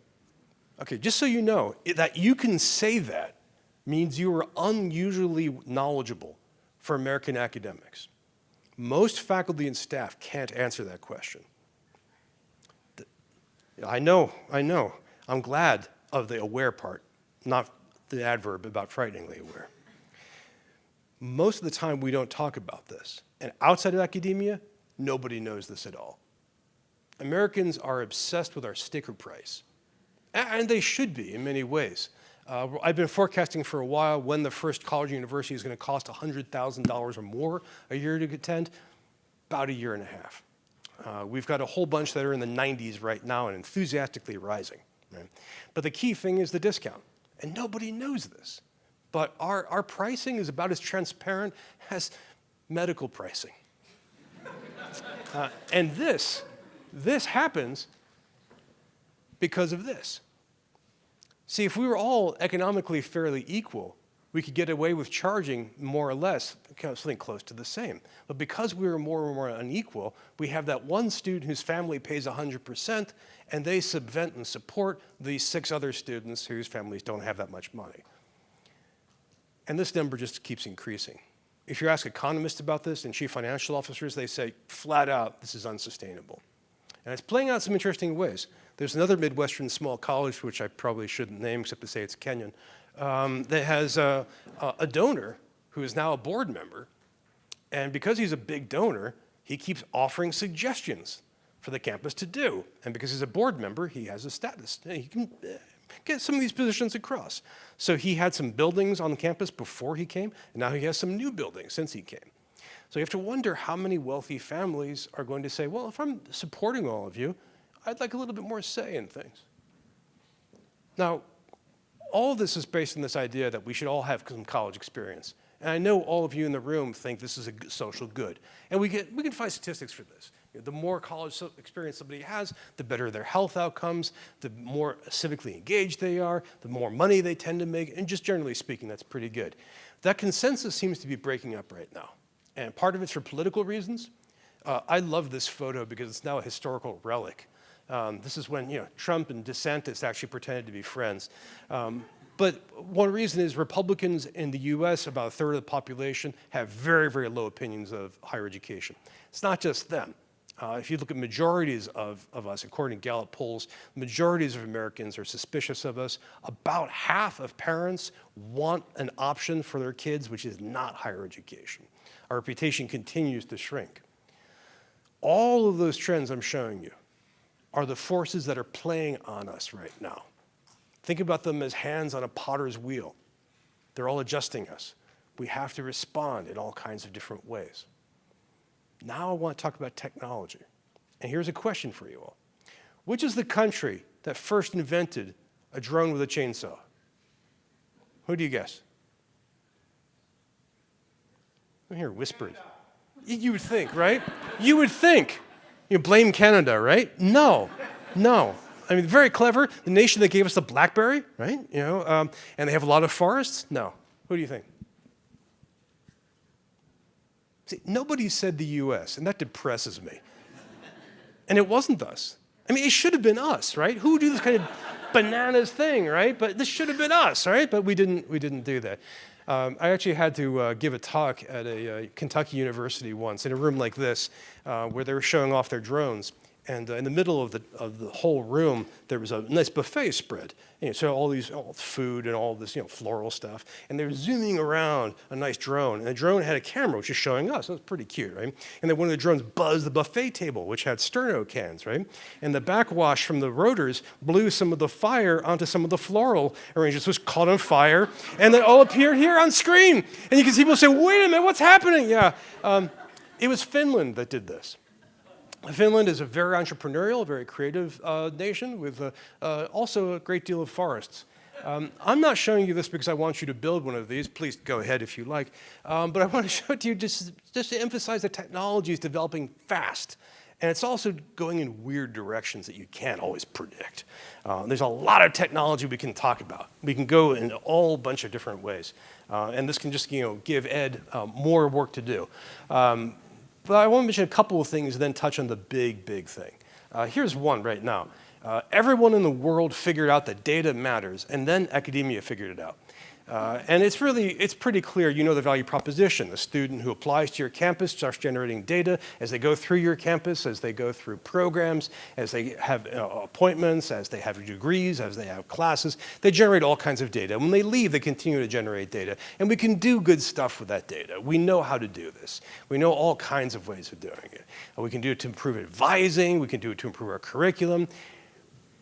Okay, just so you know, that you can say that means you are unusually knowledgeable for American academics. Most faculty and staff can't answer that question. I know. I'm glad of the aware part, not the adverb about frighteningly aware. Most of the time, we don't talk about this. And outside of academia, nobody knows this at all. Americans are obsessed with our sticker price. And they should be in many ways. I've been forecasting for a while when the first college or university is going to cost $100,000 or more a year to attend, about a year and a half. We've got a whole bunch that are in the 90s right now and enthusiastically rising. Right? But the key thing is the discount. And nobody knows this. But our pricing is about as transparent as medical pricing. And this happens because of this. See, if we were all economically fairly equal, we could get away with charging more or less something close to the same. But because we were more and more unequal, we have that one student whose family pays 100%, and they subvent and support the 6 other students whose families don't have that much money. And this number just keeps increasing. If you ask economists about this and chief financial officers, they say flat out, this is unsustainable. And it's playing out in some interesting ways. There's another Midwestern small college, which I probably shouldn't name except to say it's Kenyon, that has a donor who is now a board member. And because he's a big donor, he keeps offering suggestions for the campus to do. And because he's a board member, he has a status. He can get some of these positions across. So he had some buildings on the campus before he came, and now he has some new buildings since he came. So you have to wonder how many wealthy families are going to say, well, if I'm supporting all of you, I'd like a little bit more say in things. Now, all of this is based on this idea that we should all have some college experience. And I know all of you in the room think this is a social good. And we can find statistics for this. The more college experience somebody has, the better their health outcomes, the more civically engaged they are, the more money they tend to make, and just generally speaking, that's pretty good. That consensus seems to be breaking up right now. And part of it's for political reasons. I love this photo because it's now a historical relic. This is when Trump and DeSantis actually pretended to be friends. But one reason is Republicans in the US, about a third of the population, have very, very low opinions of higher education. It's not just them. If you look at majorities of us, according to Gallup polls, majorities of Americans are suspicious of us. About half of parents want an option for their kids, which is not higher education. Our reputation continues to shrink. All of those trends I'm showing you are the forces that are playing on us right now. Think about them as hands on a potter's wheel. They're all adjusting us. We have to respond in all kinds of different ways. Now I want to talk about technology. And here's a question for you all. Which is the country that first invented a drone with a chainsaw? Who do you guess? I hear whispered. You would think, right? You would think. You blame Canada, right? No. I mean, very clever. The nation that gave us the BlackBerry, right? And they have a lot of forests. No. Who do you think? See, nobody said the U.S., and that depresses me. And it wasn't us. I mean, it should have been us, right? Who would do this kind of bananas thing, right? But this should have been us, right? But we didn't do that. I actually had to give a talk at a Kentucky university once in a room like this, where they were showing off their drones. And in the middle of the whole room, there was a nice buffet spread. So all food and all this floral stuff. And they were zooming around a nice drone. And the drone had a camera, which is showing us. That was pretty cute, right? And then one of the drones buzzed the buffet table, which had sterno cans, right? And the backwash from the rotors blew some of the fire onto some of the floral arrangements, which caught on fire. And they all appeared here on screen. And you can see people say, wait a minute, what's happening? Yeah, it was Finland that did this. Finland is a very entrepreneurial, very creative nation with also a great deal of forests. I'm not showing you this because I want you to build one of these. Please go ahead if you like. But I want to show it to you just to emphasize that technology is developing fast. And it's also going in weird directions that you can't always predict. There's a lot of technology we can talk about. We can go in a whole bunch of different ways. And this can just give Ed more work to do. But I want to mention a couple of things and then touch on the big thing. Here's one right now. Everyone in the world figured out that data matters, and then academia figured it out. And it's pretty clear, the value proposition. A student who applies to your campus starts generating data as they go through your campus, as they go through programs, as they have appointments, as they have degrees, as they have classes. They generate all kinds of data. When they leave, they continue to generate data. And we can do good stuff with that data. We know how to do this. We know all kinds of ways of doing it. We can do it to improve advising. We can do it to improve our curriculum.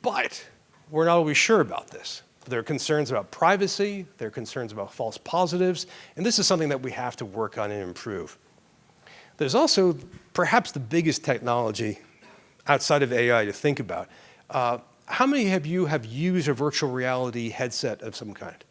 But we're not always sure about this. There are concerns about privacy, there are concerns about false positives, and this is something that we have to work on and improve. There's also perhaps the biggest technology outside of AI to think about. How many of you have used a virtual reality headset of some kind?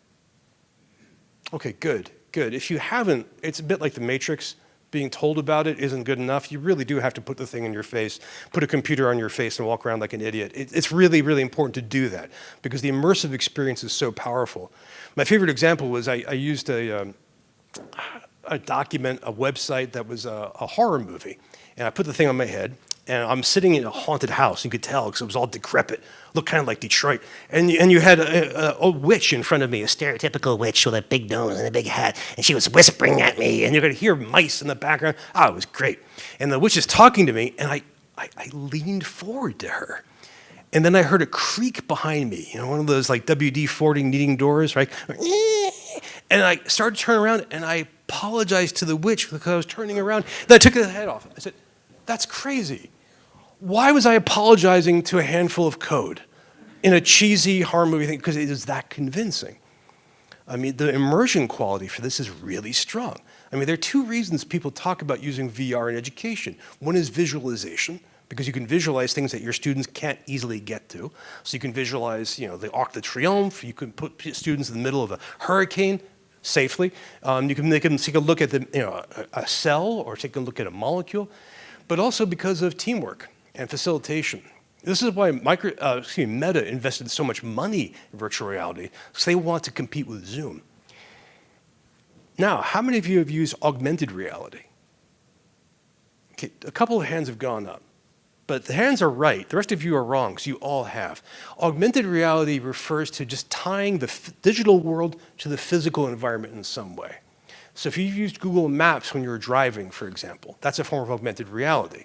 Okay, good. If you haven't, it's a bit like the Matrix. Being told about it isn't good enough. You really do have to put the thing in your face, put a computer on your face and walk around like an idiot. It's really important to do that because the immersive experience is so powerful. My favorite example was I used a document, a website that was a horror movie. And I put the thing on my head, and I'm sitting in a haunted house. You could tell because it was all decrepit, looked kind of like Detroit. And you had a witch in front of me, a stereotypical witch with a big nose and a big hat, and she was whispering at me, and you're going to hear mice in the background. Oh, it was great. And the witch is talking to me, and I leaned forward to her. And then I heard a creak behind me, one of those like WD-40 kneading doors, right? And I started to turn around, and I apologized to the witch because I was turning around. Then I took the head off. I said, that's crazy. Why was I apologizing to a handful of code in a cheesy horror movie thing? Because it is that convincing. I mean, the immersion quality for this is really strong. I mean, there are two reasons people talk about using VR in education. One is visualization, because you can visualize things that your students can't easily get to. So you can visualize, the Arc de Triomphe. You can put students in the middle of a hurricane safely. You can make them take a look at a cell or take a look at a molecule, but also because of teamwork and facilitation. This is why Meta invested so much money in virtual reality, because they want to compete with Zoom. Now, how many of you have used augmented reality? Okay, a couple of hands have gone up, but the hands are right. The rest of you are wrong, because you all have. Augmented reality refers to just tying the digital world to the physical environment in some way. So if you've used Google Maps when you're driving, for example, that's a form of augmented reality.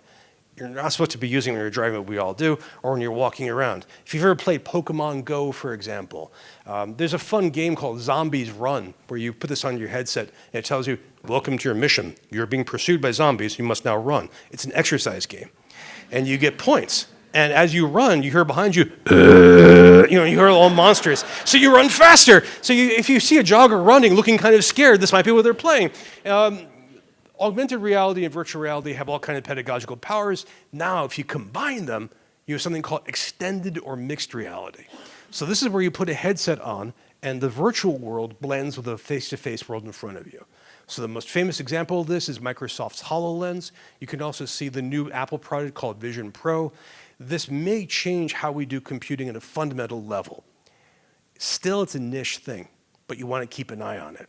You're not supposed to be using when you're driving, but we all do, or when you're walking around. If you've ever played Pokemon Go, for example, there's a fun game called Zombies Run, where you put this on your headset, and it tells you, welcome to your mission. You're being pursued by zombies. You must now run. It's an exercise game. And you get points. And as you run, you hear behind you, you hear all monsters. So you run faster. So if you see a jogger running, looking kind of scared, this might be what they're playing. Augmented reality and virtual reality have all kinds of pedagogical powers. Now, if you combine them, you have something called extended or mixed reality. So this is where you put a headset on, and the virtual world blends with the face-to-face world in front of you. So the most famous example of this is Microsoft's HoloLens. You can also see the new Apple product called Vision Pro. This may change how we do computing at a fundamental level. Still, it's a niche thing, but you want to keep an eye on it.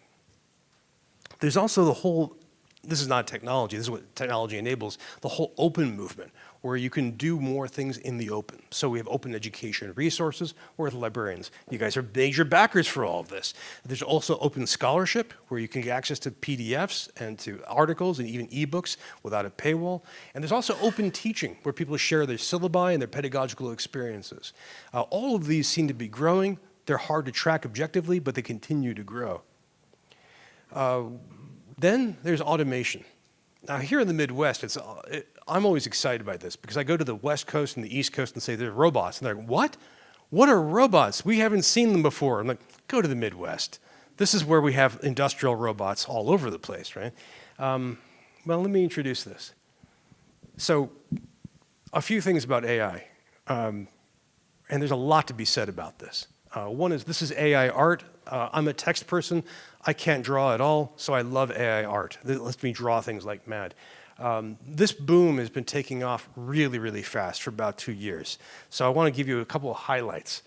There's also the whole this is not technology, this is what technology enables, the whole open movement, where you can do more things in the open. So we have open education resources, we're with librarians. You guys are major backers for all of this. There's also open scholarship, where you can get access to PDFs and to articles and even ebooks without a paywall. And there's also open teaching, where people share their syllabi and their pedagogical experiences. All of these seem to be growing. They're hard to track objectively, but they continue to grow. Then there's automation. Now here in the Midwest, I'm always excited by this because I go to the West Coast and the East Coast and say they're robots. And they're like, what? What are robots? We haven't seen them before. I'm like, go to the Midwest. This is where we have industrial robots all over the place, right? Well, let me introduce this. So a few things about AI. And there's a lot to be said about this. One is this is AI art. I'm a text person. I can't draw at all, so I love AI art. It lets me draw things like mad. This boom has been taking off really, really fast for about 2 years. So I want to give you a couple of highlights.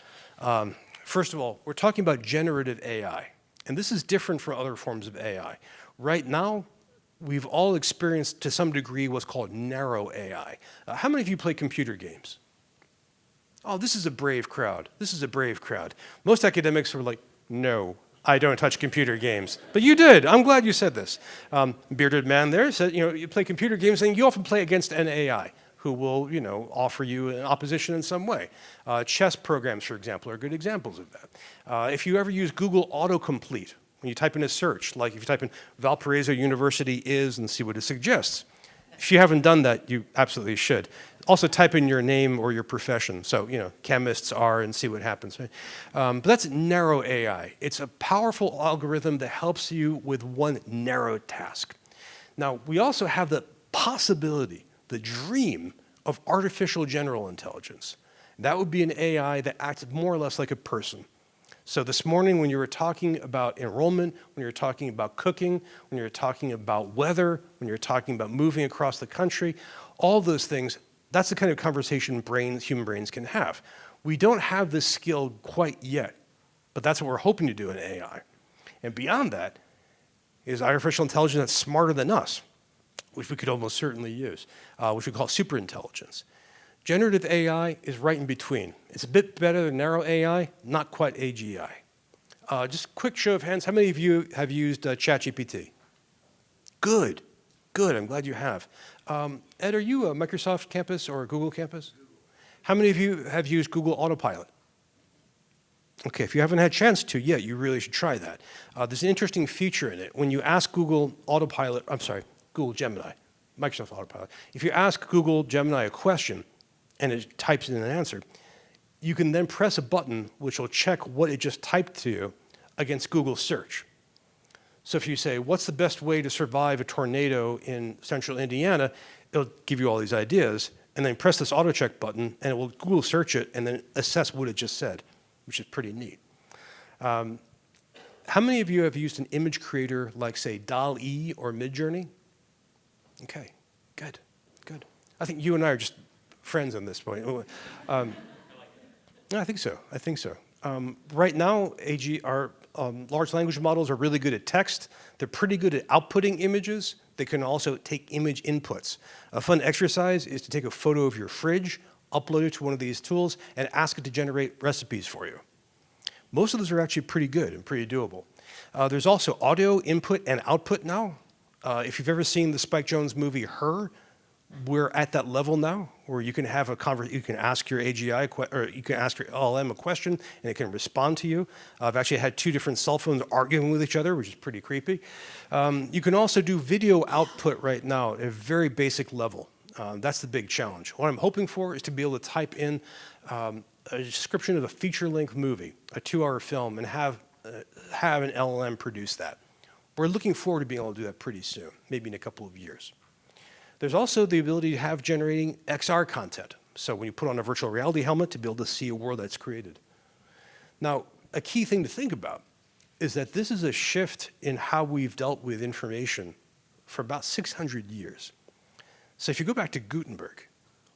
First of all, we're talking about generative AI. And this is different from other forms of AI. Right now, we've all experienced to some degree what's called narrow AI. How many of you play computer games? Oh, this is a brave crowd. This is a brave crowd. Most academics are like, no, I don't touch computer games. But you did. I'm glad you said this. Bearded man there said, you play computer games and you often play against an AI who will, offer you an opposition in some way. Chess programs, for example, are good examples of that. If you ever use Google autocomplete, when you type in a search, like if you type in Valparaiso University is and see what it suggests. If you haven't done that, you absolutely should. Also type in your name or your profession. So, chemists are and see what happens. Right? But that's narrow AI. It's a powerful algorithm that helps you with one narrow task. Now, we also have the possibility, the dream of artificial general intelligence. That would be an AI that acts more or less like a person. So this morning when you were talking about enrollment, when you were talking about cooking, when you were talking about weather, when you were talking about moving across the country, all those things, that's the kind of conversation human brains can have. We don't have this skill quite yet, but that's what we're hoping to do in AI. And beyond that is artificial intelligence that's smarter than us, which we could almost certainly use, which we call superintelligence. Generative AI is right in between. It's a bit better than narrow AI, not quite AGI. Just a quick show of hands, how many of you have used ChatGPT? Good, good, I'm glad you have. Ed, are you a Microsoft campus or a Google campus? How many of you have used Google Autopilot? Okay, if you haven't had a chance to yet, you really should try that. There's an interesting feature in it. When you ask Google Gemini, Microsoft Autopilot. If you ask Google Gemini a question, and it types in an answer, you can then press a button which will check what it just typed to you against Google search. So if you say, what's the best way to survive a tornado in central Indiana, it'll give you all these ideas, and then press this auto check button, and it will Google search it and then assess what it just said, which is pretty neat. How many of you have used an image creator like, say, DALL-E or Midjourney? Okay, good, good. I think you and I are just friends on this point. I think so. I think so. Right now, our large language models are really good at text. They're pretty good at outputting images. They can also take image inputs. A fun exercise is to take a photo of your fridge, upload it to one of these tools, and ask it to generate recipes for you. Most of those are actually pretty good and pretty doable. There's also audio input and output now. If you've ever seen the Spike Jonze movie Her, we're at that level now where you can have you can ask your AGI, or you can ask your LLM a question and it can respond to you. I've actually had 2 different cell phones arguing with each other, which is pretty creepy. You can also do video output right now at a very basic level. That's the big challenge. What I'm hoping for is to be able to type in a description of a feature-length movie, a 2-hour film, and have an LLM produce that. We're looking forward to being able to do that pretty soon, maybe in a couple of years. There's also the ability to have generating XR content. So when you put on a virtual reality helmet to be able to see a world that's created. Now, a key thing to think about is that this is a shift in how we've dealt with information for about 600 years. So if you go back to Gutenberg,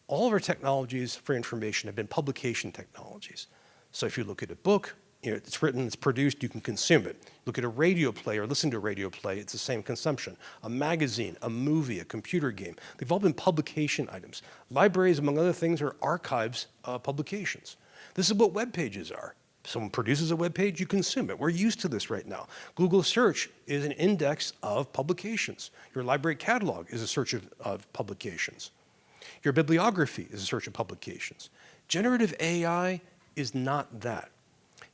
all of our technologies for information have been publication technologies. So if you look at a book, It's written, it's produced, you can consume it. Look at a radio play or listen to a radio play, it's the same consumption. A magazine, a movie, a computer game, they've all been publication items. Libraries, among other things, are archives of publications. This is what web pages are. Someone produces a web page, you consume it. We're used to this right now. Google search is an index of publications. Your library catalog is a search of publications. Your bibliography is a search of publications. Generative AI is not that.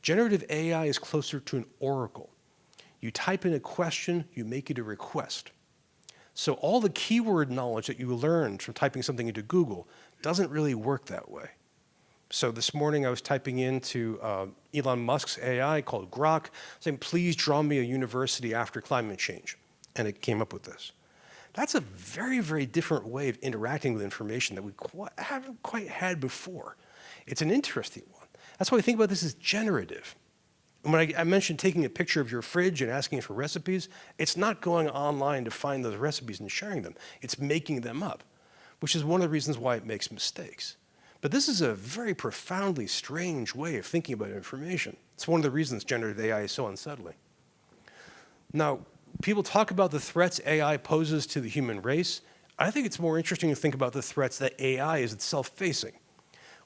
Generative AI is closer to an oracle. You type in a question, you make it a request. So all the keyword knowledge that you learned from typing something into Google doesn't really work that way. So this morning I was typing into Elon Musk's AI called Grok, saying, please draw me a university after climate change. And it came up with this. That's a very, very different way of interacting with information that we haven't quite had before. It's an interesting one. That's why we think about this as generative. And when I mentioned taking a picture of your fridge and asking for recipes, it's not going online to find those recipes and sharing them. It's making them up, which is one of the reasons why it makes mistakes. But this is a very profoundly strange way of thinking about information. It's one of the reasons generative AI is so unsettling. Now, people talk about the threats AI poses to the human race. I think it's more interesting to think about the threats that AI is itself facing.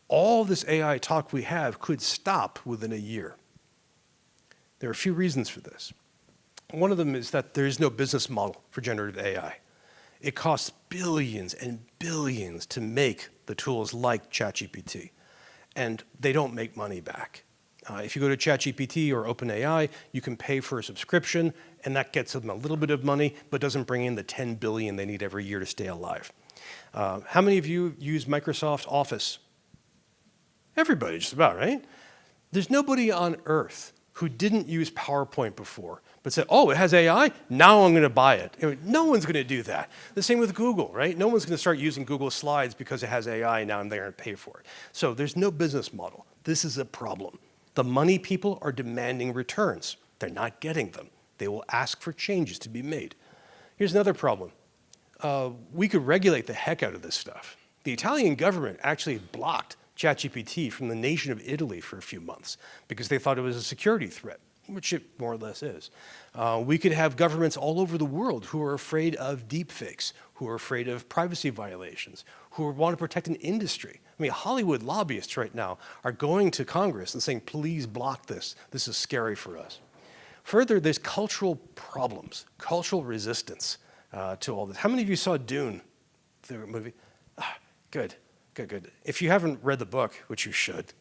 All this AI talk we have could stop within a year. There are a few reasons for this. One of them is that there is no business model for generative AI. It costs billions and billions to make the tools like ChatGPT, and they don't make money back. If you go to ChatGPT or OpenAI, you can pay for a subscription, and that gets them a little bit of money, but doesn't bring in the 10 billion they need every year to stay alive. How many of you use Microsoft Office? Everybody, just about, right? There's nobody on earth who didn't use PowerPoint before, but said, oh, it has AI? Now I'm going to buy it. No one's going to do that. The same with Google, right? No one's going to start using Google Slides because it has AI now and they're going to pay for it. So there's no business model. This is a problem. The money people are demanding returns. They're not getting them. They will ask for changes to be made. Here's another problem. We could regulate the heck out of this stuff. The Italian government actually blocked ChatGPT from the nation of Italy for a few months because they thought it was a security threat, which it more or less is. We could have governments all over the world who are afraid of deepfakes, who are afraid of privacy violations, who want to protect an industry. I mean, Hollywood lobbyists right now are going to Congress and saying, please block this. This is scary for us. Further, there's cultural problems, cultural resistance to all this. How many of you saw Dune, the movie? Good. Good. If you haven't read the book, which you should,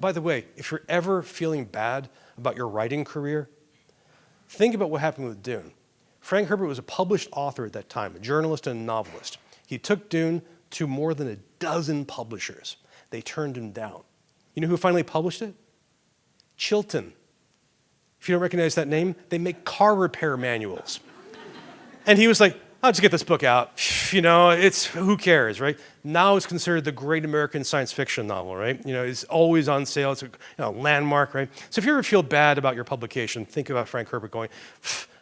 by the way, if you're ever feeling bad about your writing career, think about what happened with Dune. Frank Herbert was a published author at that time, a journalist and a novelist. He took Dune to more than a dozen publishers. They turned him down. You know who finally published it? Chilton. If you don't recognize that name, they make car repair manuals. And he was like, I'll just get this book out. It's, who cares, right? Now it's considered the great American science fiction novel, right? It's always on sale. It's a landmark, right? So if you ever feel bad about your publication, think about Frank Herbert going,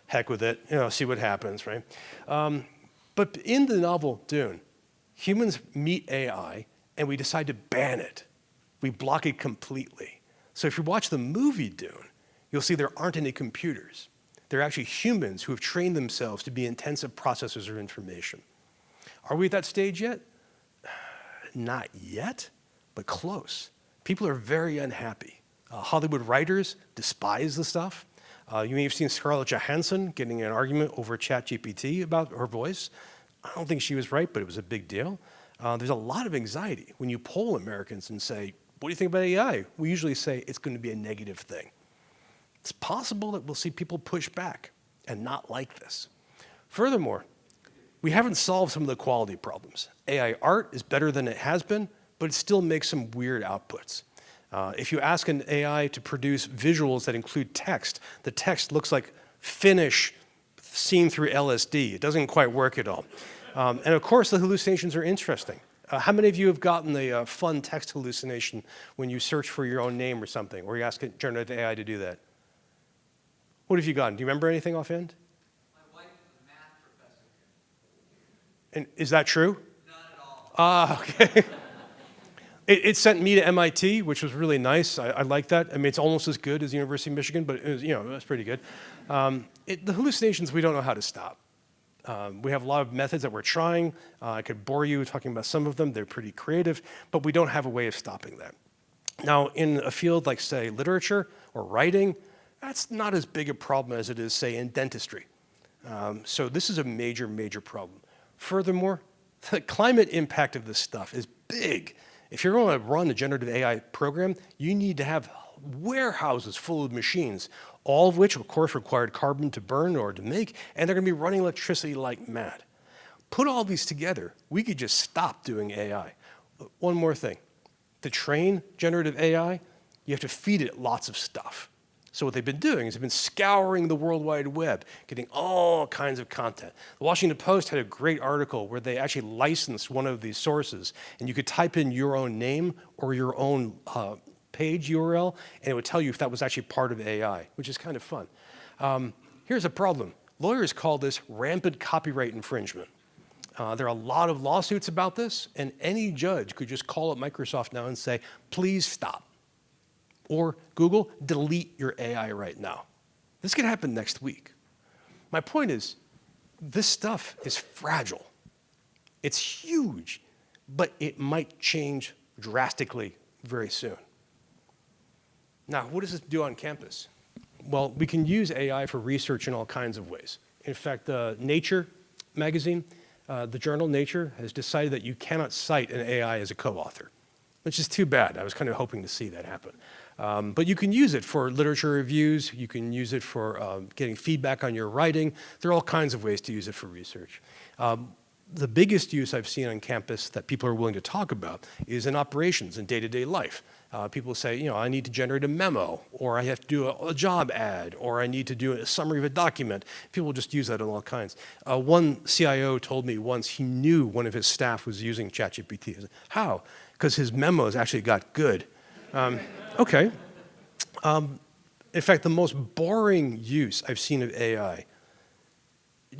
heck with it, see what happens, right? But in the novel Dune, humans meet AI and we decide to ban it. We block it completely. So if you watch the movie Dune, you'll see there aren't any computers. They're actually humans who have trained themselves to be intensive processors of information. Are we at that stage yet? Not yet, but close. People are very unhappy. Hollywood writers despise the stuff. You may have seen Scarlett Johansson getting in an argument over ChatGPT about her voice. I don't think she was right, but it was a big deal. There's a lot of anxiety when you poll Americans and say, what do you think about AI? We usually say it's going to be a negative thing. It's possible that we'll see people push back and not like this. Furthermore, we haven't solved some of the quality problems. AI art is better than it has been, but it still makes some weird outputs. If you ask an AI to produce visuals that include text, the text looks like Finnish seen through LSD. It doesn't quite work at all. And of course, the hallucinations are interesting. How many of you have gotten the fun text hallucination when you search for your own name or something, or you ask generative AI to do that? What have you gotten? Do you remember anything offhand? My wife is a math professor. And is that true? Not at all. Okay. It sent me to MIT, which was really nice. I like that. I mean, it's almost as good as the University of Michigan, but it was, that's pretty good. The hallucinations, we don't know how to stop. We have a lot of methods that we're trying. I could bore you talking about some of them. They're pretty creative, but we don't have a way of stopping that. Now, in a field like, say, literature or writing, that's not as big a problem as it is, say, in dentistry. So this is a major, major problem. Furthermore, the climate impact of this stuff is big. If you're going to run a generative AI program, you need to have warehouses full of machines, all of which, of course, required carbon to burn or to make, and they're going to be running electricity like mad. Put all these together, we could just stop doing AI. One more thing. To train generative AI, you have to feed it lots of stuff. So what they've been doing is they've been scouring the World Wide Web, getting all kinds of content. The Washington Post had a great article where they actually licensed one of these sources, and you could type in your own name or your own page URL, and it would tell you if that was actually part of AI, which is kind of fun. Here's a problem. Lawyers call this rampant copyright infringement. There are a lot of lawsuits about this, and any judge could just call up Microsoft now and say, please stop. Or Google, delete your AI right now. This could happen next week. My point is, this stuff is fragile. It's huge, but it might change drastically very soon. Now, what does this do on campus? Well, we can use AI for research in all kinds of ways. In fact, Nature magazine, the journal Nature, has decided that you cannot cite an AI as a co-author, which is too bad. I was kind of hoping to see that happen. But you can use it for literature reviews. You can use it for getting feedback on your writing. There are all kinds of ways to use it for research. The biggest use I've seen on campus that people are willing to talk about is in operations, in day-to-day life. People say, I need to generate a memo, or I have to do a job ad, or I need to do a summary of a document. People just use that in all kinds. One CIO told me once he knew one of his staff was using ChatGPT. I said, how? Because his memos actually got good. Okay. In fact, the most boring use I've seen of AI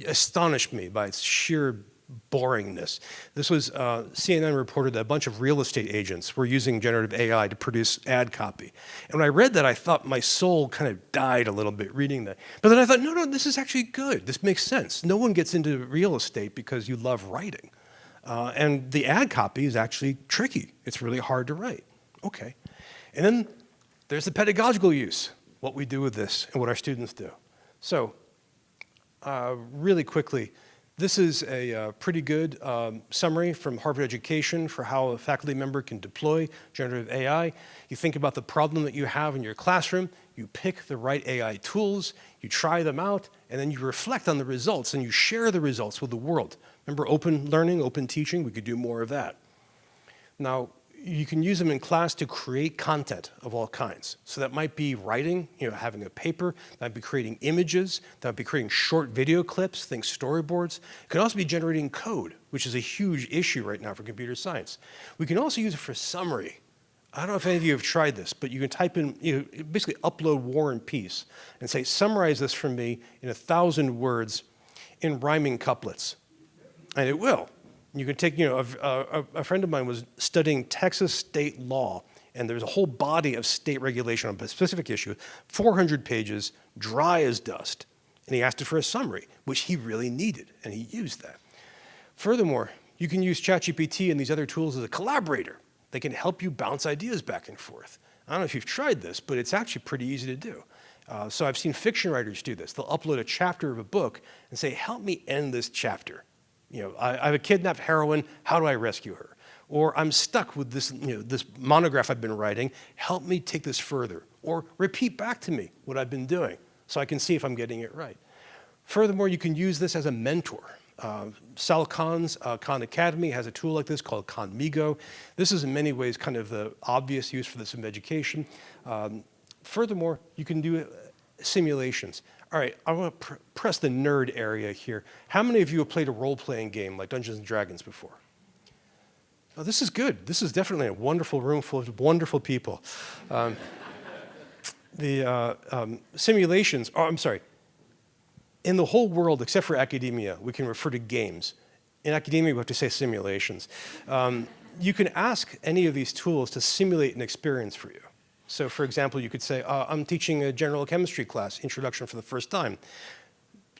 astonished me by its sheer boringness. This was, CNN reported that a bunch of real estate agents were using generative AI to produce ad copy. And when I read that, I thought my soul kind of died a little bit reading that. But then I thought, no, this is actually good. This makes sense. No one gets into real estate because you love writing. And the ad copy is actually tricky. It's really hard to write. Okay. And then there's the pedagogical use, what we do with this and what our students do. So really quickly, this is a pretty good summary from Harvard Education for how a faculty member can deploy generative AI. You think about the problem that you have in your classroom, you pick the right AI tools, you try them out, and then you reflect on the results and you share the results with the world. Remember open learning, open teaching? We could do more of that. Now, you can use them in class to create content of all kinds. So that might be writing, having a paper, that might be creating images, that might be creating short video clips, think storyboards. It can also be generating code, which is a huge issue right now for computer science. We can also use it for summary. I don't know if any of you have tried this, but you can type in, basically upload War and Peace and say, summarize this for me in 1,000 words in rhyming couplets. And it will. You can take, a friend of mine was studying Texas state law, and there's a whole body of state regulation on a specific issue, 400 pages, dry as dust. And he asked it for a summary, which he really needed, and he used that. Furthermore, you can use ChatGPT and these other tools as a collaborator. They can help you bounce ideas back and forth. I don't know if you've tried this, but it's actually pretty easy to do. So I've seen fiction writers do this. They'll upload a chapter of a book and say, help me end this chapter. I have a kidnapped heroine, how do I rescue her? Or I'm stuck with this, this monograph I've been writing, help me take this further. Or repeat back to me what I've been doing so I can see if I'm getting it right. Furthermore, you can use this as a mentor. Sal Khan's Khan Academy has a tool like this called Khanmigo. This is in many ways kind of the obvious use for this in education. Furthermore, you can do simulations. All right, I want to press the nerd area here. How many of you have played a role-playing game like Dungeons and Dragons before? Oh, this is good. This is definitely a wonderful room full of wonderful people. Simulations, in the whole world except for academia, we can refer to games. In academia, we have to say simulations. you can ask any of these tools to simulate an experience for you. So for example, you could say, I'm teaching a general chemistry class, introduction for the first time.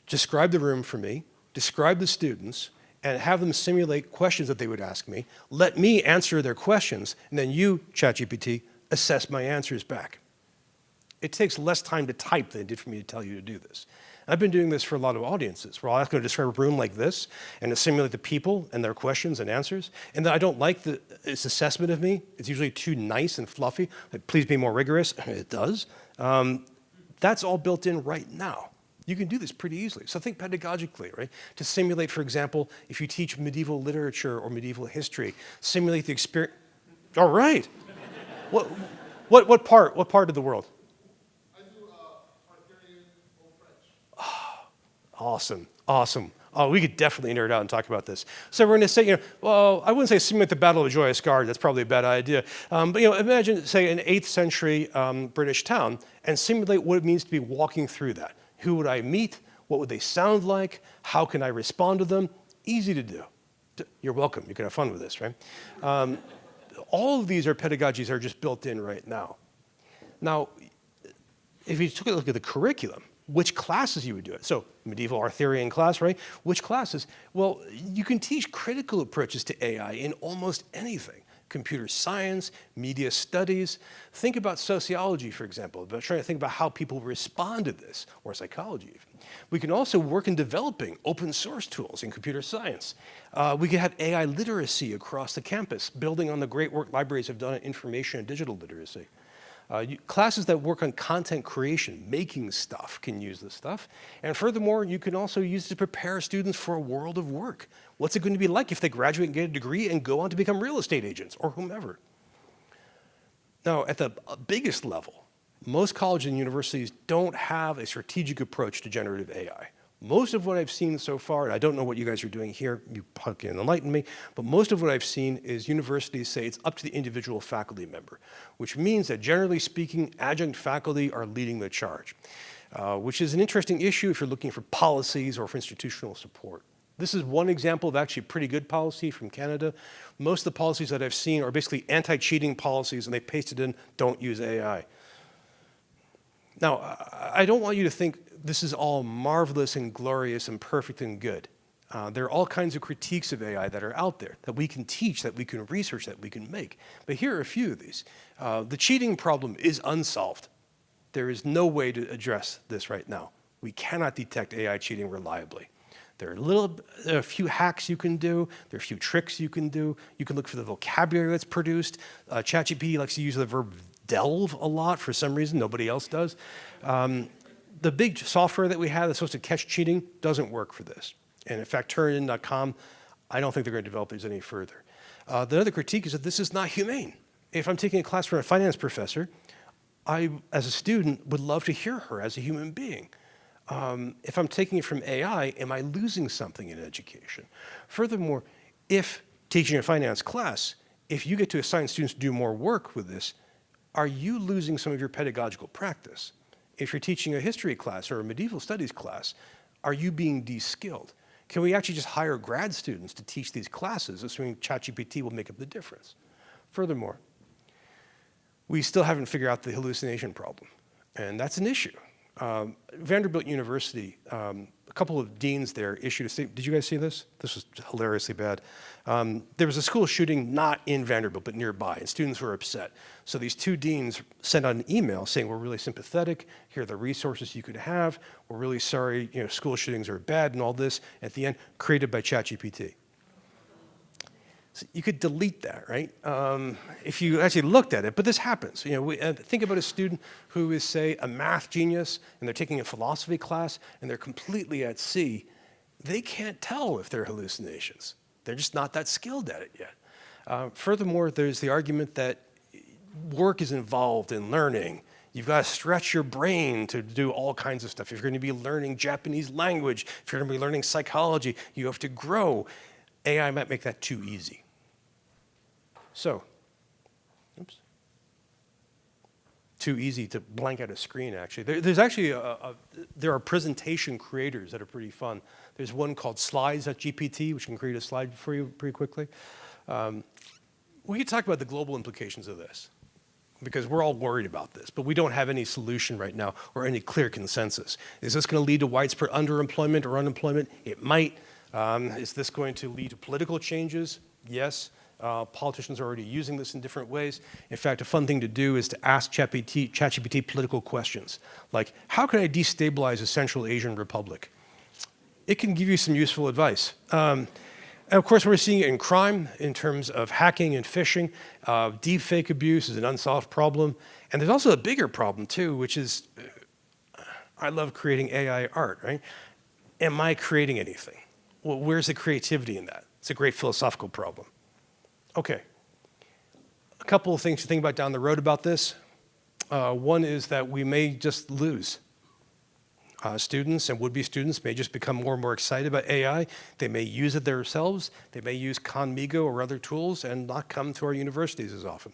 Describe the room for me, describe the students, and have them simulate questions that they would ask me. Let me answer their questions, and then you, ChatGPT, assess my answers back. It takes less time to type than it did for me to tell you to do this. And I've been doing this for a lot of audiences, where I'll ask them to describe a room like this, and to simulate the people and their questions and answers, and then I don't like its assessment of me. It's usually too nice and fluffy, like, please be more rigorous. It does. That's all built in right now. You can do this pretty easily. So think pedagogically, right? To simulate, for example, if you teach medieval literature or medieval history, simulate the experience. All right. What part of the world? I do Arthurian Old French. Awesome, awesome. Oh, we could definitely nerd out and talk about this. So we're going to say, well, I wouldn't say simulate the Battle of Joyous Gard. That's probably a bad idea. But imagine, say, an 8th century British town, and simulate what it means to be walking through that. Who would I meet? What would they sound like? How can I respond to them? Easy to do. You're welcome. You can have fun with this, right? All of these are pedagogies that are just built in right now. Now, if you took a look at the curriculum, which classes you would do it. So medieval Arthurian class, right? Which classes? Well, you can teach critical approaches to AI in almost anything. Computer science, media studies. Think about sociology, for example, about trying to think about how people respond to this, or psychology even. We can also work in developing open source tools in computer science. We can have AI literacy across the campus, building on the great work libraries have done in information and digital literacy. Classes that work on content creation, making stuff, can use this stuff. And furthermore, you can also use it to prepare students for a world of work. What's it going to be like if they graduate and get a degree and go on to become real estate agents or whomever? Now, at the biggest level, most colleges and universities don't have a strategic approach to generative AI. Most of what I've seen so far, and I don't know what you guys are doing here, you can enlighten me, but most of what I've seen is universities say it's up to the individual faculty member, which means that generally speaking, adjunct faculty are leading the charge, which is an interesting issue if you're looking for policies or for institutional support. This is one example of actually pretty good policy from Canada. Most of the policies that I've seen are basically anti-cheating policies, and they pasted in, don't use AI. Now, I don't want you to think this is all marvelous and glorious and perfect and good. There are all kinds of critiques of AI that are out there that we can teach, that we can research, that we can make. But here are a few of these. The cheating problem is unsolved. There is no way to address this right now. We cannot detect AI cheating reliably. There are a few hacks you can do. There are a few tricks you can do. You can look for the vocabulary that's produced. ChatGPT likes to use the verb delve a lot for some reason. Nobody else does. The big software that we have that's supposed to catch cheating doesn't work for this. And in fact, Turin.com, I don't think they're going to develop these any further. The other critique is that this is not humane. If I'm taking a class from a finance professor, I, as a student, would love to hear her as a human being. If I'm taking it from AI, am I losing something in education? Furthermore, if teaching a finance class, if you get to assign students to do more work with this, are you losing some of your pedagogical practice? If you're teaching a history class or a medieval studies class, are you being de-skilled? Can we actually just hire grad students to teach these classes, assuming ChatGPT will make up the difference? Furthermore, we still haven't figured out the hallucination problem, and that's an issue. Vanderbilt University, a couple of deans there issued a statement. Did you guys see this? This was hilariously bad. There was a school shooting not in Vanderbilt, but nearby, and students were upset. So these two deans sent out an email saying, we're really sympathetic, here are the resources you could have, we're really sorry, school shootings are bad and all this. At the end, created by ChatGPT. So you could delete that, right? If you actually looked at it, but this happens. Think about a student who is, say, a math genius, and they're taking a philosophy class, and they're completely at sea. They can't tell if they're hallucinations. They're just not that skilled at it yet. Furthermore, there's the argument that work is involved in learning. You've got to stretch your brain to do all kinds of stuff. If you're going to be learning Japanese language, if you're going to be learning psychology, you have to grow. AI might make that too easy. So, too easy to blank out a screen, actually. There's actually, there are presentation creators that are pretty fun. There's one called Slides.gpt, which can create a slide for you pretty quickly. We could talk about the global implications of this, because we're all worried about this, but we don't have any solution right now or any clear consensus. Is this going to lead to widespread underemployment or unemployment? It might. Is this going to lead to political changes? Yes. Politicians are already using this in different ways. In fact, a fun thing to do is to ask ChatGPT political questions, like, how can I destabilize a Central Asian republic? It can give you some useful advice. And of course, we're seeing it in crime in terms of hacking and phishing. Deepfake abuse is an unsolved problem. And there's also a bigger problem, too, which is, I love creating AI art, right? Am I creating anything? Well, where's the creativity in that? It's a great philosophical problem. Okay, a couple of things to think about down the road about this. One is that we may just lose. Students and would-be students may just become more and more excited about AI. They may use it themselves. They may use Conmigo or other tools and not come to our universities as often.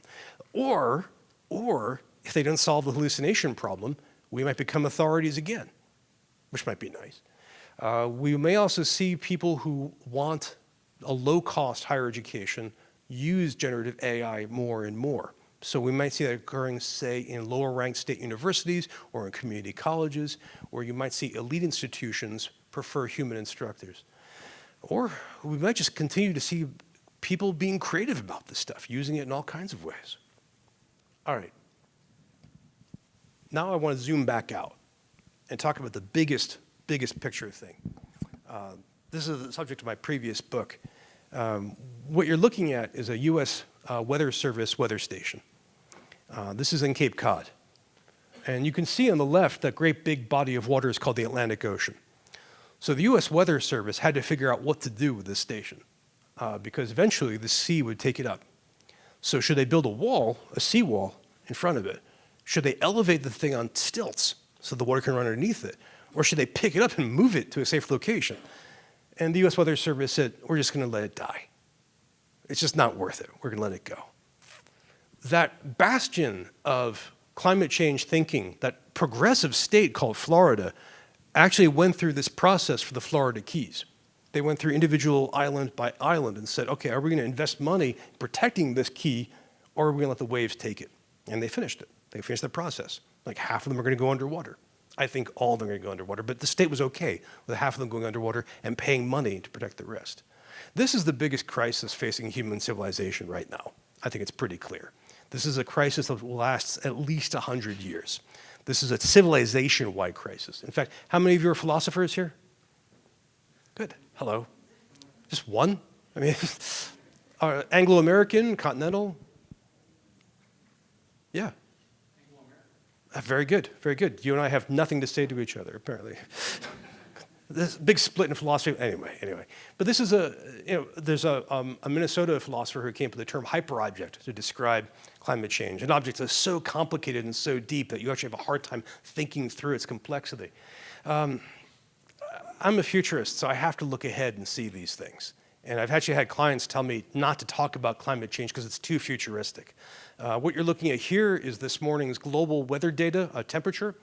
Or if they don't solve the hallucination problem, we might become authorities again, which might be nice. We may also see people who want a low-cost higher education use generative AI more and more. So we might see that occurring, say, in lower-ranked state universities or in community colleges, where you might see elite institutions prefer human instructors. Or we might just continue to see people being creative about this stuff, using it in all kinds of ways. All right. Now I want to zoom back out and talk about the biggest picture thing. This is the subject of my previous book. What you're looking at is a U.S. Weather Service weather station. This is in Cape Cod. And you can see on the left that great big body of water is called the Atlantic Ocean. So the U.S. Weather Service had to figure out what to do with this station because eventually the sea would take it up. So should they build a wall, a seawall, in front of it? Should they elevate the thing on stilts so the water can run underneath it? Or should they pick it up and move it to a safe location? And the U.S. Weather Service said, we're just going to let it die. It's just not worth it. We're going to let it go. That bastion of climate change thinking, that progressive state called Florida, actually went through this process for the Florida Keys. They went through individual island by island and said, okay, are we going to invest money protecting this key, or are we going to let the waves take it? And they finished it. They finished the process. Like half of them are going to go underwater. I think all of them are going to go underwater, but the state was okay with half of them going underwater and paying money to protect the rest. This is the biggest crisis facing human civilization right now. I think it's pretty clear. This is a crisis that will last at least 100 years. This is a civilization-wide crisis. In fact, how many of you are philosophers here? Good. Hello. Just one? I mean, Anglo-American, continental? Yeah. Very good, very good. You and I have nothing to say to each other, apparently. This big split in philosophy, anyway. But this is there's a Minnesota philosopher who came up with the term hyperobject to describe climate change, an object that's so complicated and so deep that you actually have a hard time thinking through its complexity. I'm a futurist, so I have to look ahead and see these things. And I've actually had clients tell me not to talk about climate change because it's too futuristic. What you're looking at here is this morning's global weather data, temperature.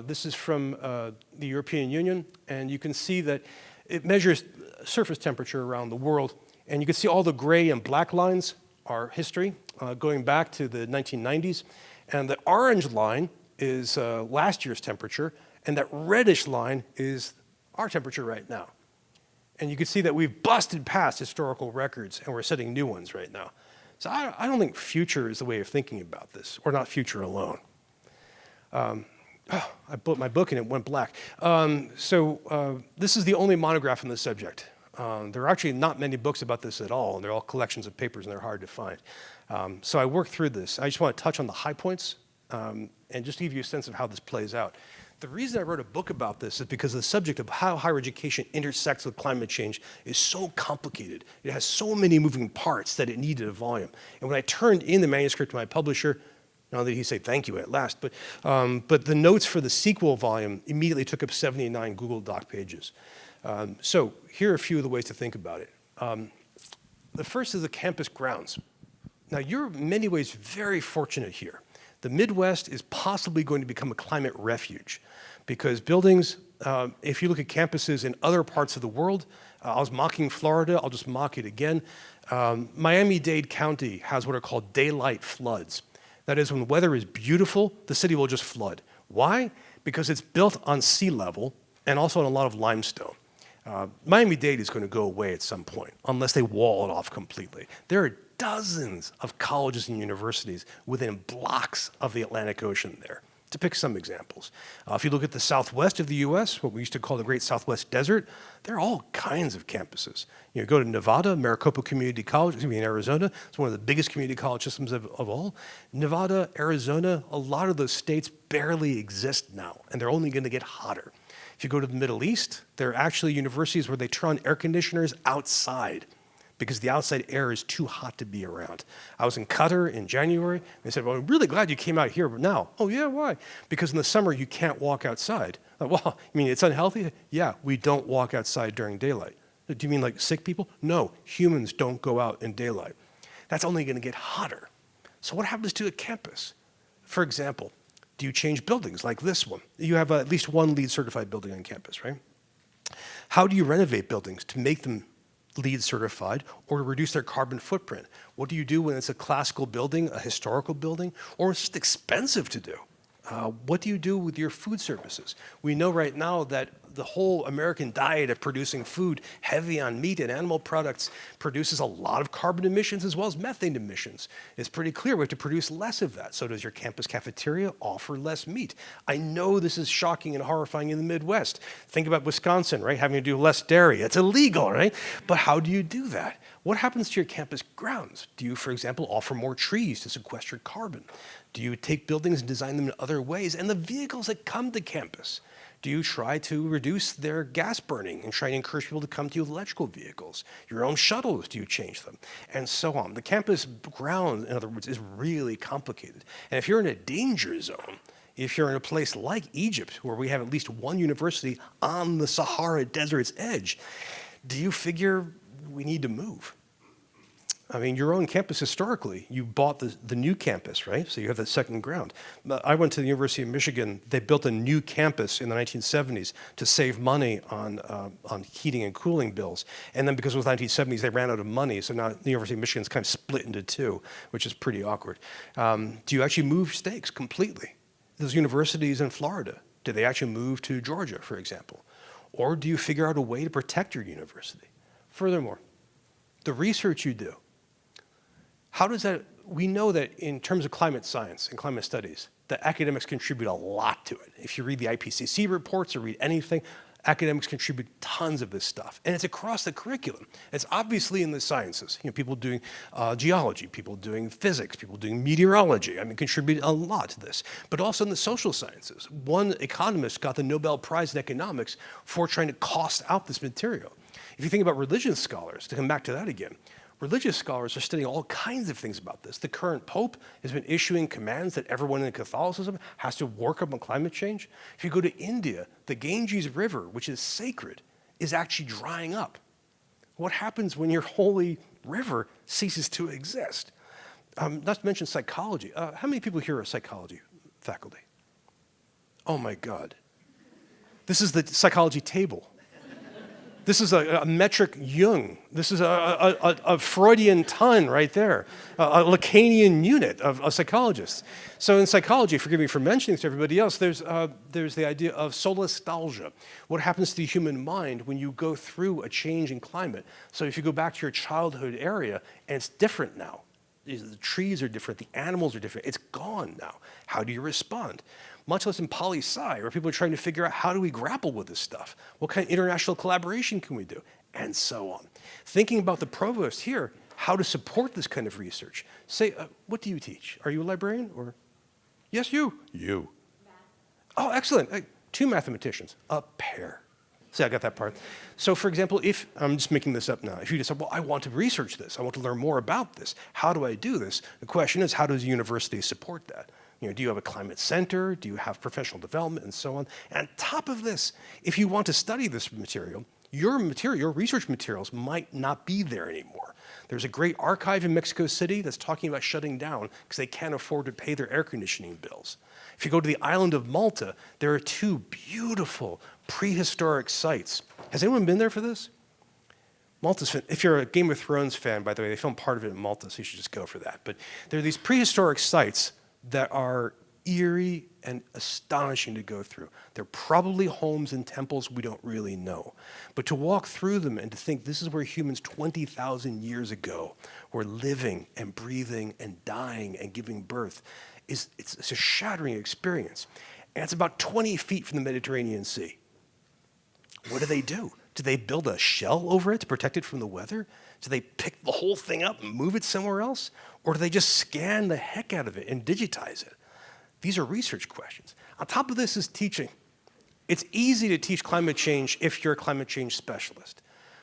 This is from the European Union, and you can see that it measures surface temperature around the world. And you can see all the gray and black lines are history, going back to the 1990s. And the orange line is last year's temperature, and that reddish line is our temperature right now. And you can see that we've busted past historical records, and we're setting new ones right now. So I don't think future is the way of thinking about this, or not future alone. I put my book and it went black. This is the only monograph on this subject. There are actually not many books about this at all, and they're all collections of papers, and they're hard to find. So I worked through this. I just want to touch on the high points and just give you a sense of how this plays out. The reason I wrote a book about this is because the subject of how higher education intersects with climate change is so complicated. It has so many moving parts that it needed a volume. And when I turned in the manuscript to my publisher, not only did he say thank you at last, but the notes for the sequel volume immediately took up 79 Google Doc pages. So here are a few of the ways to think about it. The first is the campus grounds. Now, you're in many ways very fortunate here. The Midwest is possibly going to become a climate refuge because buildings If you look at campuses in other parts of the world, I was mocking Florida, I'll just mock it again. Miami-Dade County has what are called daylight floods. That is, when weather is beautiful, the city will just flood. Why? Because it's built on sea level and also on a lot of limestone. Miami-Dade is going to go away at some point, unless they wall it off completely. There are dozens of colleges and universities within blocks of the Atlantic Ocean there, to pick some examples. If you look at the southwest of the US, what we used to call the Great Southwest Desert, there are all kinds of campuses. You know, go to Nevada, Maricopa Community College, in Arizona, it's one of the biggest community college systems of all. Nevada, Arizona, a lot of those states barely exist now, and they're only going to get hotter. If you go to the Middle East, there are actually universities where they turn on air conditioners outside because the outside air is too hot to be around. I was in Qatar in January. They said, well, I'm really glad you came out here now. Oh, yeah, why? Because in the summer, you can't walk outside. Like, well, you mean it's unhealthy? Yeah, we don't walk outside during daylight. Do you mean like sick people? No, humans don't go out in daylight. That's only going to get hotter. So what happens to a campus? For example, do you change buildings like this one? You have at least one LEED certified building on campus, right? How do you renovate buildings to make them LEED certified or to reduce their carbon footprint? What do you do when it's a classical building, a historical building, or it's just expensive to do? What do you do with your food services? We know right now that the whole American diet of producing food heavy on meat and animal products produces a lot of carbon emissions as well as methane emissions. It's pretty clear we have to produce less of that. So does your campus cafeteria offer less meat? I know this is shocking and horrifying in the Midwest. Think about Wisconsin, right? Having to do less dairy. It's illegal, right? But how do you do that? What happens to your campus grounds? Do you, for example, offer more trees to sequester carbon? Do you take buildings and design them in other ways? And the vehicles that come to campus, do you try to reduce their gas burning and try to encourage people to come to you with electrical vehicles? Your own shuttles, do you change them? And so on. The campus ground, in other words, is really complicated. And if you're in a danger zone, if you're in a place like Egypt, where we have at least one university on the Sahara Desert's edge, do you figure we need to move? I mean, your own campus historically, you bought the new campus, right? So you have that second ground. I went to the University of Michigan. They built a new campus in the 1970s to save money on heating and cooling bills. And then because it was the 1970s, they ran out of money. So now the University of Michigan's kind of split into two, which is pretty awkward. Do you actually move stakes completely? Those universities in Florida, do they actually move to Georgia, for example? Or do you figure out a way to protect your university? Furthermore, the research you do, how does that, we know that in terms of climate science and climate studies, that academics contribute a lot to it. If you read the IPCC reports or read anything, academics contribute tons of this stuff. And it's across the curriculum. It's obviously in the sciences. You know, people doing geology, people doing physics, people doing meteorology, I mean, contribute a lot to this. But also in the social sciences. One economist got the Nobel Prize in economics for trying to cost out this material. If you think about religious scholars, to come back to that again, religious scholars are studying all kinds of things about this. The current pope has been issuing commands that everyone in Catholicism has to work up on climate change. If you go to India, the Ganges River, which is sacred, is actually drying up. What happens when your holy river ceases to exist? Not to mention psychology. How many people here are psychology faculty? Oh my God. This is the psychology table. This is a metric Jung. This is a Freudian ton right there, a Lacanian unit of psychologists. So in psychology, forgive me for mentioning this to everybody else, there's the idea of solastalgia. What happens to the human mind when you go through a change in climate? So if you go back to your childhood area, and it's different now. The trees are different, the animals are different. It's gone now. How do you respond? Much less in poli-sci, where people are trying to figure out how do we grapple with this stuff? What kind of international collaboration can we do? And so on. Thinking about the provost here, how to support this kind of research. Say, what do you teach? Are you a librarian or? Yes, you. You. Math. Oh, excellent. Two mathematicians, a pair. See, I got that part. So for example, if, I'm just making this up now, if you decide, well, I want to research this, I want to learn more about this, how do I do this? The question is, how does a university support that? You know, do you have a climate center? Do you have professional development and so on? And on top of this, if you want to study this material, your research materials might not be there anymore. There's a great archive in Mexico City that's talking about shutting down because they can't afford to pay their air conditioning bills. If you go to the island of Malta, there are two beautiful prehistoric sites. Has anyone been there for this? Malta's, if you're a Game of Thrones fan, by the way, they filmed part of it in Malta, so you should just go for that. But there are these prehistoric sites that are eerie and astonishing to go through. They're probably homes and temples, we don't really know. But to walk through them and to think this is where humans 20,000 years ago were living and breathing and dying and giving birth, it's a shattering experience. And it's about 20 feet from the Mediterranean Sea. What do? Do they build a shell over it to protect it from the weather? Do they pick the whole thing up and move it somewhere else? Or do they just scan the heck out of it and digitize it? These are research questions. On top of this is teaching. It's easy to teach climate change if you're a climate change specialist.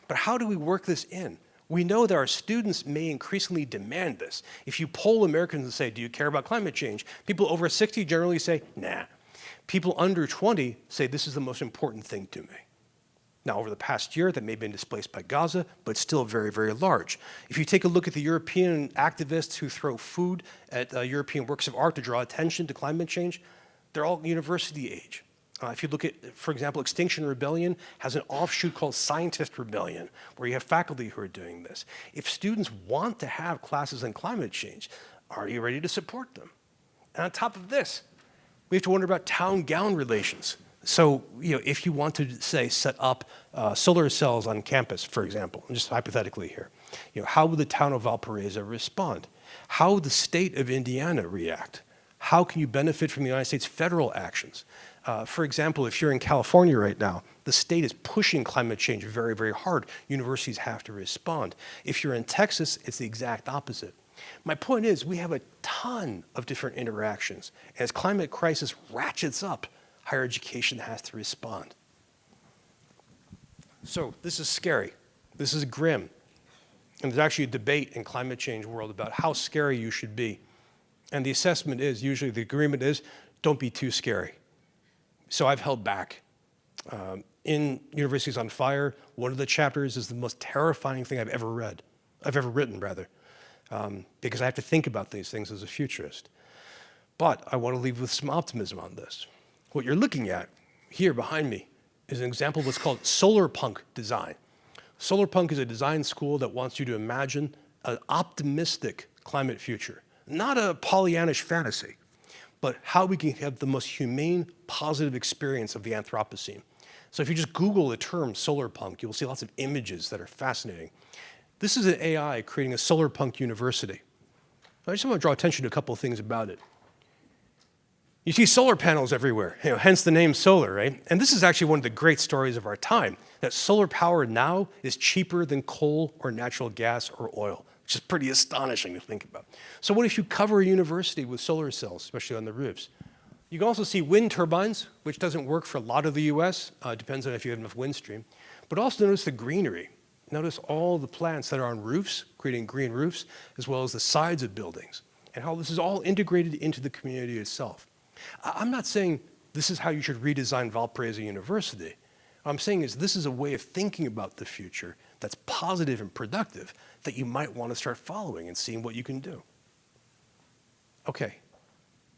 But how do we work this in? We know that our students may increasingly demand this. If you poll Americans and say, do you care about climate change? People over 60 generally say, nah. People under 20 say, this is the most important thing to me. Now, over the past year, that may have been displaced by Gaza, but still very, very large. If you take a look at the European activists who throw food at European works of art to draw attention to climate change, they're all university age. If you look at, for example, Extinction Rebellion has an offshoot called Scientist Rebellion, where you have faculty who are doing this. If students want to have classes on climate change, are you ready to support them? And on top of this, we have to wonder about town-gown relations. So, if you want to, say, set up solar cells on campus, for example, just hypothetically here, how would the town of Valparaiso respond? How would the state of Indiana react? How can you benefit from the United States federal actions? For example, if you're in California right now, the state is pushing climate change very, very hard. Universities have to respond. If you're in Texas, it's the exact opposite. My point is, we have a ton of different interactions. As climate crisis ratchets up, higher education has to respond. So this is scary. This is grim. And there's actually a debate in climate change world about how scary you should be. And the assessment is, usually the agreement is, don't be too scary. So I've held back. In Universities on Fire, one of the chapters is the most terrifying thing I've ever written, because I have to think about these things as a futurist. But I want to leave with some optimism on this. What you're looking at here behind me is an example of what's called solar punk design. Solar punk is a design school that wants you to imagine an optimistic climate future, not a Pollyannish fantasy, but how we can have the most humane, positive experience of the Anthropocene. So if you just Google the term solar punk, you'll see lots of images that are fascinating. This is an AI creating a solar punk university. I just want to draw attention to a couple of things about it. You see solar panels everywhere, hence the name solar, right? And this is actually one of the great stories of our time, that solar power now is cheaper than coal or natural gas or oil, which is pretty astonishing to think about. So what if you cover a university with solar cells, especially on the roofs? You can also see wind turbines, which doesn't work for a lot of the US, depends on if you have enough wind stream. But also notice the greenery. Notice all the plants that are on roofs, creating green roofs, as well as the sides of buildings, and how this is all integrated into the community itself. I'm not saying this is how you should redesign Valparaiso University. What I'm saying is this is a way of thinking about the future that's positive and productive that you might want to start following and seeing what you can do. Okay,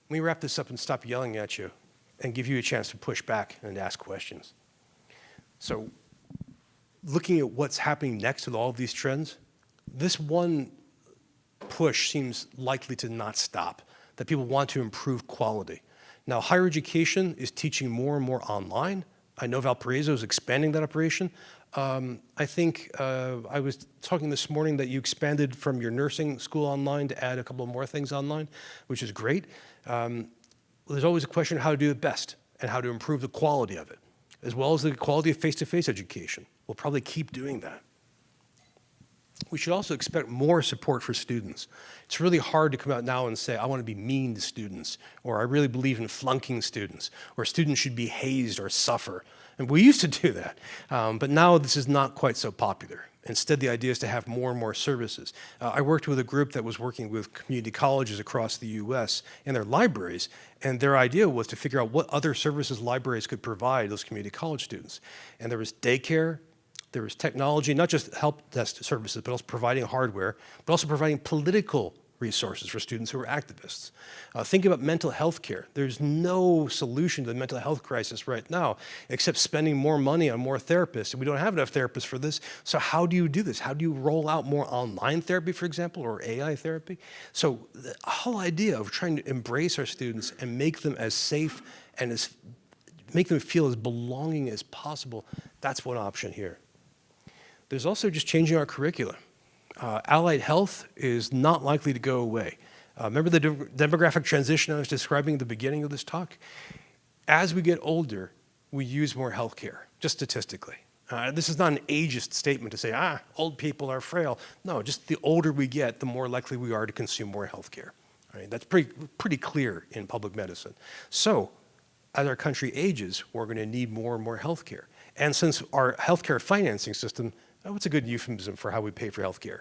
let me wrap this up and stop yelling at you and give you a chance to push back and ask questions. So, looking at what's happening next with all of these trends, this one push seems likely to not stop, that people want to improve quality. Now, higher education is teaching more and more online. I know Valparaiso is expanding that operation. I think I was talking this morning that you expanded from your nursing school online to add a couple more things online, which is great. There's always a question of how to do it best and how to improve the quality of it, as well as the quality of face-to-face education. We'll probably keep doing that. We should also expect more support for students. It's really hard to come out now and say, I want to be mean to students, or I really believe in flunking students, or students should be hazed or suffer. And we used to do that, but now this is not quite so popular. Instead, the idea is to have more and more services. I worked with a group that was working with community colleges across the US and their libraries, and their idea was to figure out what other services libraries could provide those community college students. And there was daycare, there was technology, not just help desk services, but also providing hardware, but also providing political resources for students who are activists. Think about mental health care. There's no solution to the mental health crisis right now except spending more money on more therapists. And we don't have enough therapists for this. So how do you do this? How do you roll out more online therapy, for example, or AI therapy? So the whole idea of trying to embrace our students and make them as safe and make them feel as belonging as possible, that's one option here. There's also just changing our curricula. Allied health is not likely to go away. Remember the demographic transition I was describing at the beginning of this talk? As we get older, we use more healthcare, just statistically. This is not an ageist statement to say, old people are frail. No, just the older we get, the more likely we are to consume more healthcare. Right? That's pretty clear in public medicine. So, as our country ages, we're going to need more and more healthcare. And since our healthcare financing system, what's a good euphemism for how we pay for healthcare?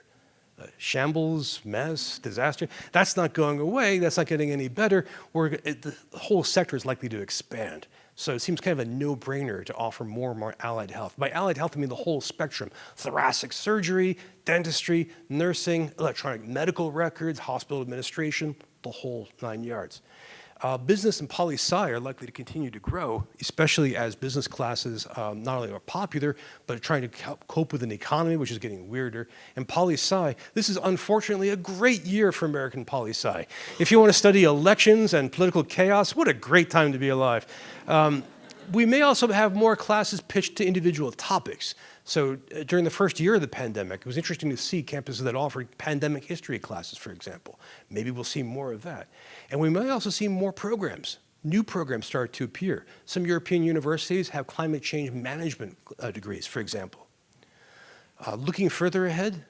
Shambles, mess, disaster. That's not going away. That's not getting any better. The whole sector is likely to expand. So it seems kind of a no-brainer to offer more and more allied health. By allied health, I mean the whole spectrum: thoracic surgery, dentistry, nursing, electronic medical records, hospital administration, the whole 9 yards. Business and poli-sci are likely to continue to grow, especially as business classes not only are popular, but are trying to cope with an economy which is getting weirder. And poli-sci, this is unfortunately a great year for American poli-sci. If you want to study elections and political chaos, what a great time to be alive. We may also have more classes pitched to individual topics. So during the first year of the pandemic, it was interesting to see campuses that offered pandemic history classes, for example. Maybe we'll see more of that. And we might also see more programs. New programs start to appear. Some European universities have climate change management degrees, for example. Looking further ahead,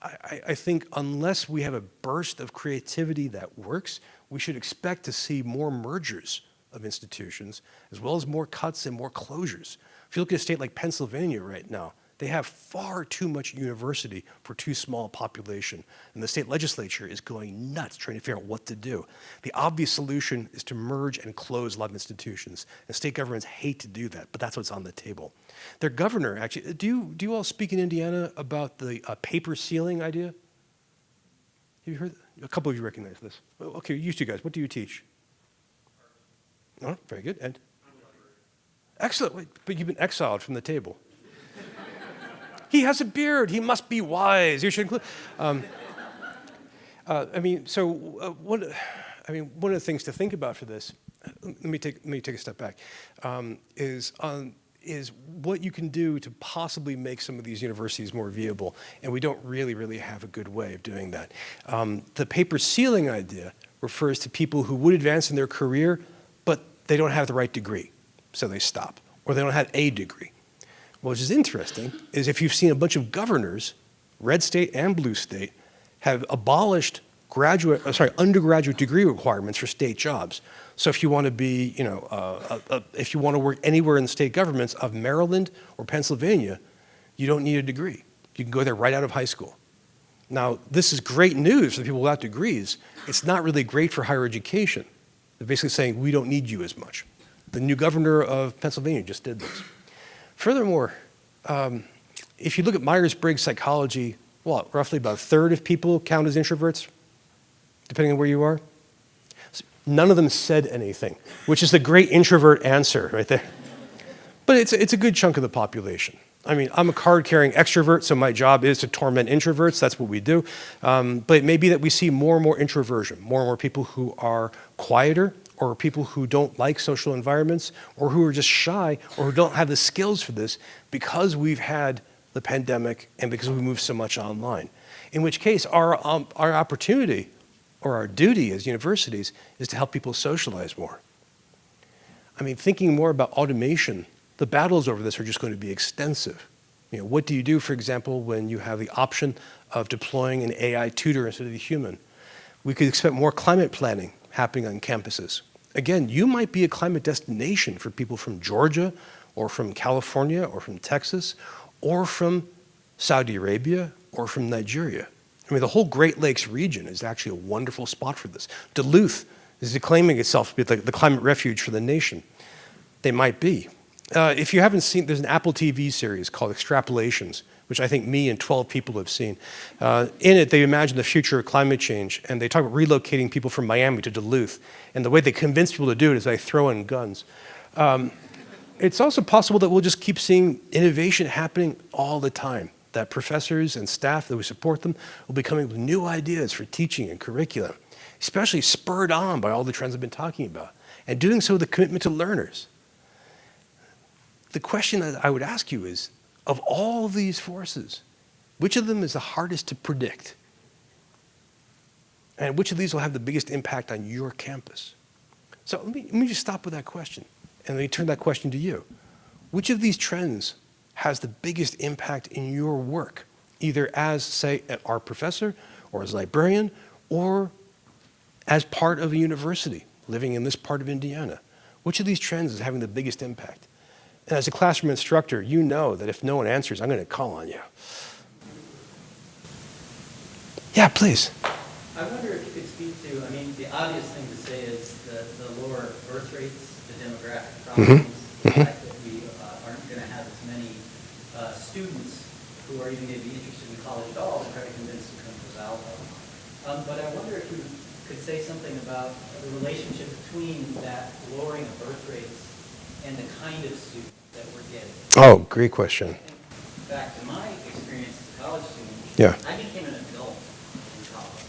I think unless we have a burst of creativity that works, we should expect to see more mergers of institutions, as well as more cuts and more closures. If you look at a state like Pennsylvania right now, they have far too much university for too small a population, and the state legislature is going nuts trying to figure out what to do. The obvious solution is to merge and close a lot of institutions, and state governments hate to do that, but that's what's on the table. Their governor, actually, do you all speak in Indiana about the paper ceiling idea? Have you heard? A couple of you recognize this. Okay, you two guys, what do you teach? Oh, very good. And? Excellent. Wait, but you've been exiled from the table. He has a beard. He must be wise. You should include. One of the things to think about for this, let me take a step back, is what you can do to possibly make some of these universities more viable, and we don't really have a good way of doing that. The paper ceiling idea refers to people who would advance in their career, but they don't have the right degree, so they stop, or they don't have a degree. What is interesting is if you've seen a bunch of governors, red state and blue state, have abolished undergraduate degree requirements for state jobs. So if you want to be, if you want to work anywhere in the state governments of Maryland or Pennsylvania, you don't need a degree. You can go there right out of high school. Now, this is great news for the people without degrees. It's not really great for higher education. They're basically saying, we don't need you as much. The new governor of Pennsylvania just did this. Furthermore, if you look at Myers-Briggs psychology, roughly about a third of people count as introverts, depending on where you are. None of them said anything, which is the great introvert answer right there. But it's a good chunk of the population. I mean, I'm a card-carrying extrovert, so my job is to torment introverts. That's what we do. But it may be that we see more and more introversion, more and more people who are quieter, or people who don't like social environments, or who are just shy, or who don't have the skills for this because we've had the pandemic and because we moved so much online. In which case, our opportunity or our duty as universities is to help people socialize more. I mean, thinking more about automation, the battles over this are just going to be extensive. What do you do, for example, when you have the option of deploying an AI tutor instead of a human? We could expect more climate planning happening on campuses. Again, you might be a climate destination for people from Georgia, or from California, or from Texas, or from Saudi Arabia, or from Nigeria. I mean, the whole Great Lakes region is actually a wonderful spot for this. Duluth is declaiming itself to be the climate refuge for the nation. They might be. If you haven't seen, there's an Apple TV series called Extrapolations, which I think me and 12 people have seen. In it, they imagine the future of climate change, and they talk about relocating people from Miami to Duluth. And the way they convince people to do it is they throw in guns. It's also possible that we'll just keep seeing innovation happening all the time, that professors and staff that we support them will be coming with new ideas for teaching and curriculum, especially spurred on by all the trends I've been talking about, and doing so with a commitment to learners. The question that I would ask you is, of all of these forces, which of them is the hardest to predict? And which of these will have the biggest impact on your campus? So let me just stop with that question, and let me turn that question to you. Which of these trends has the biggest impact in your work, either as, say, our professor, or as a librarian, or as part of a university living in this part of Indiana? Which of these trends is having the biggest impact? And as a classroom instructor, you know that if no one answers, I'm going to call on you. Yeah, please. I wonder if you could speak to, I mean, the obvious thing to say is the lower birth rates, the demographic problems, the fact that we aren't going to have as many students who are even going to be interested in college at all and try to convince them to come to Valpo. But I wonder if you could say something about the relationship between that lowering of birth rates and the kind of student that we're getting. Oh, great question. Back to my experience as a college student, Yeah. I became an adult in college.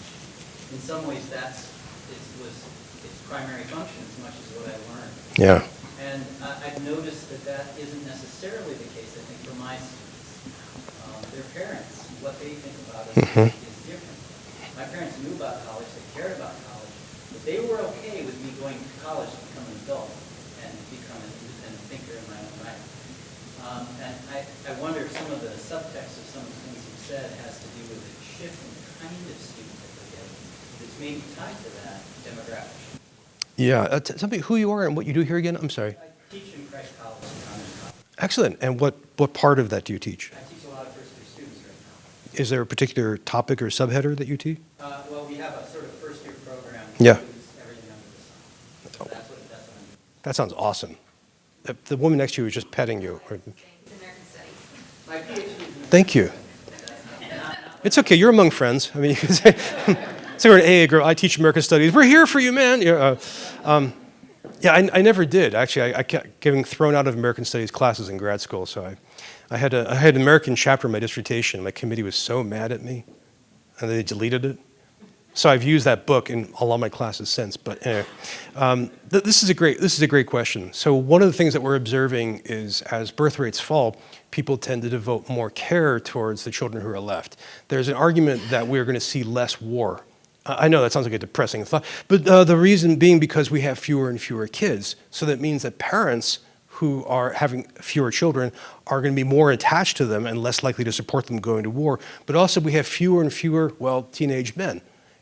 In some ways, its primary function as much as what I learned. Yeah. And I've noticed that isn't necessarily the case, I think, for my students. Their parents, what they think about us is different. My parents knew about college, they cared about college, but they were okay with me going to college to become an adult and become an independent thinker in my own right. And I wonder if some of the subtext of some of the things you've said has to do with a shift in the kind of student that we're getting. It's maybe tied to that demographic. Yeah, tell me who you are and what you do here again. I'm sorry. I teach in Christ College and Commerce College. Excellent. And what part of that do you teach? I teach a lot of first-year students right now. Is there a particular topic or subheader that you teach? Well, we have a sort of first-year program that Yeah. includes everything under the sun. So that's what I'm doing. That sounds awesome. The woman next to you was just petting you. It's American Studies. My PhD is in Thank you. It's okay. You're among friends. I mean, you can say, say we're an AA group. I teach American Studies. We're here for you, man. Yeah, I never did. Actually, I kept getting thrown out of American Studies classes in grad school. So I had an American chapter in my dissertation. My committee was so mad at me, and they deleted it. So I've used that book in a lot of my classes since. But anyway, this is a great question. So one of the things that we're observing is as birth rates fall, people tend to devote more care towards the children who are left. There's an argument that we're going to see less war. I know that sounds like a depressing thought, but the reason being because we have fewer and fewer kids. So that means that parents who are having fewer children are going to be more attached to them and less likely to support them going to war. But also we have fewer and fewer, teenage men.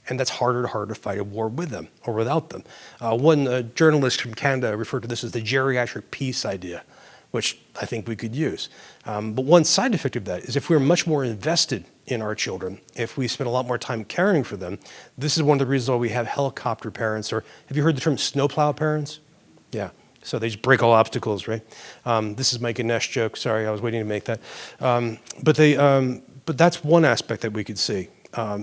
And that's harder and harder to fight a war with them or without them. One journalist from Canada referred to this as the geriatric peace idea, which I think we could use. But one side effect of that is if we're much more invested in our children, if we spend a lot more time caring for them, this is one of the reasons why we have helicopter parents, or have you heard the term snowplow parents? Yeah, so they just break all obstacles, right? This is my Ganesh joke, sorry, I was waiting to make that. But that's one aspect that we could see.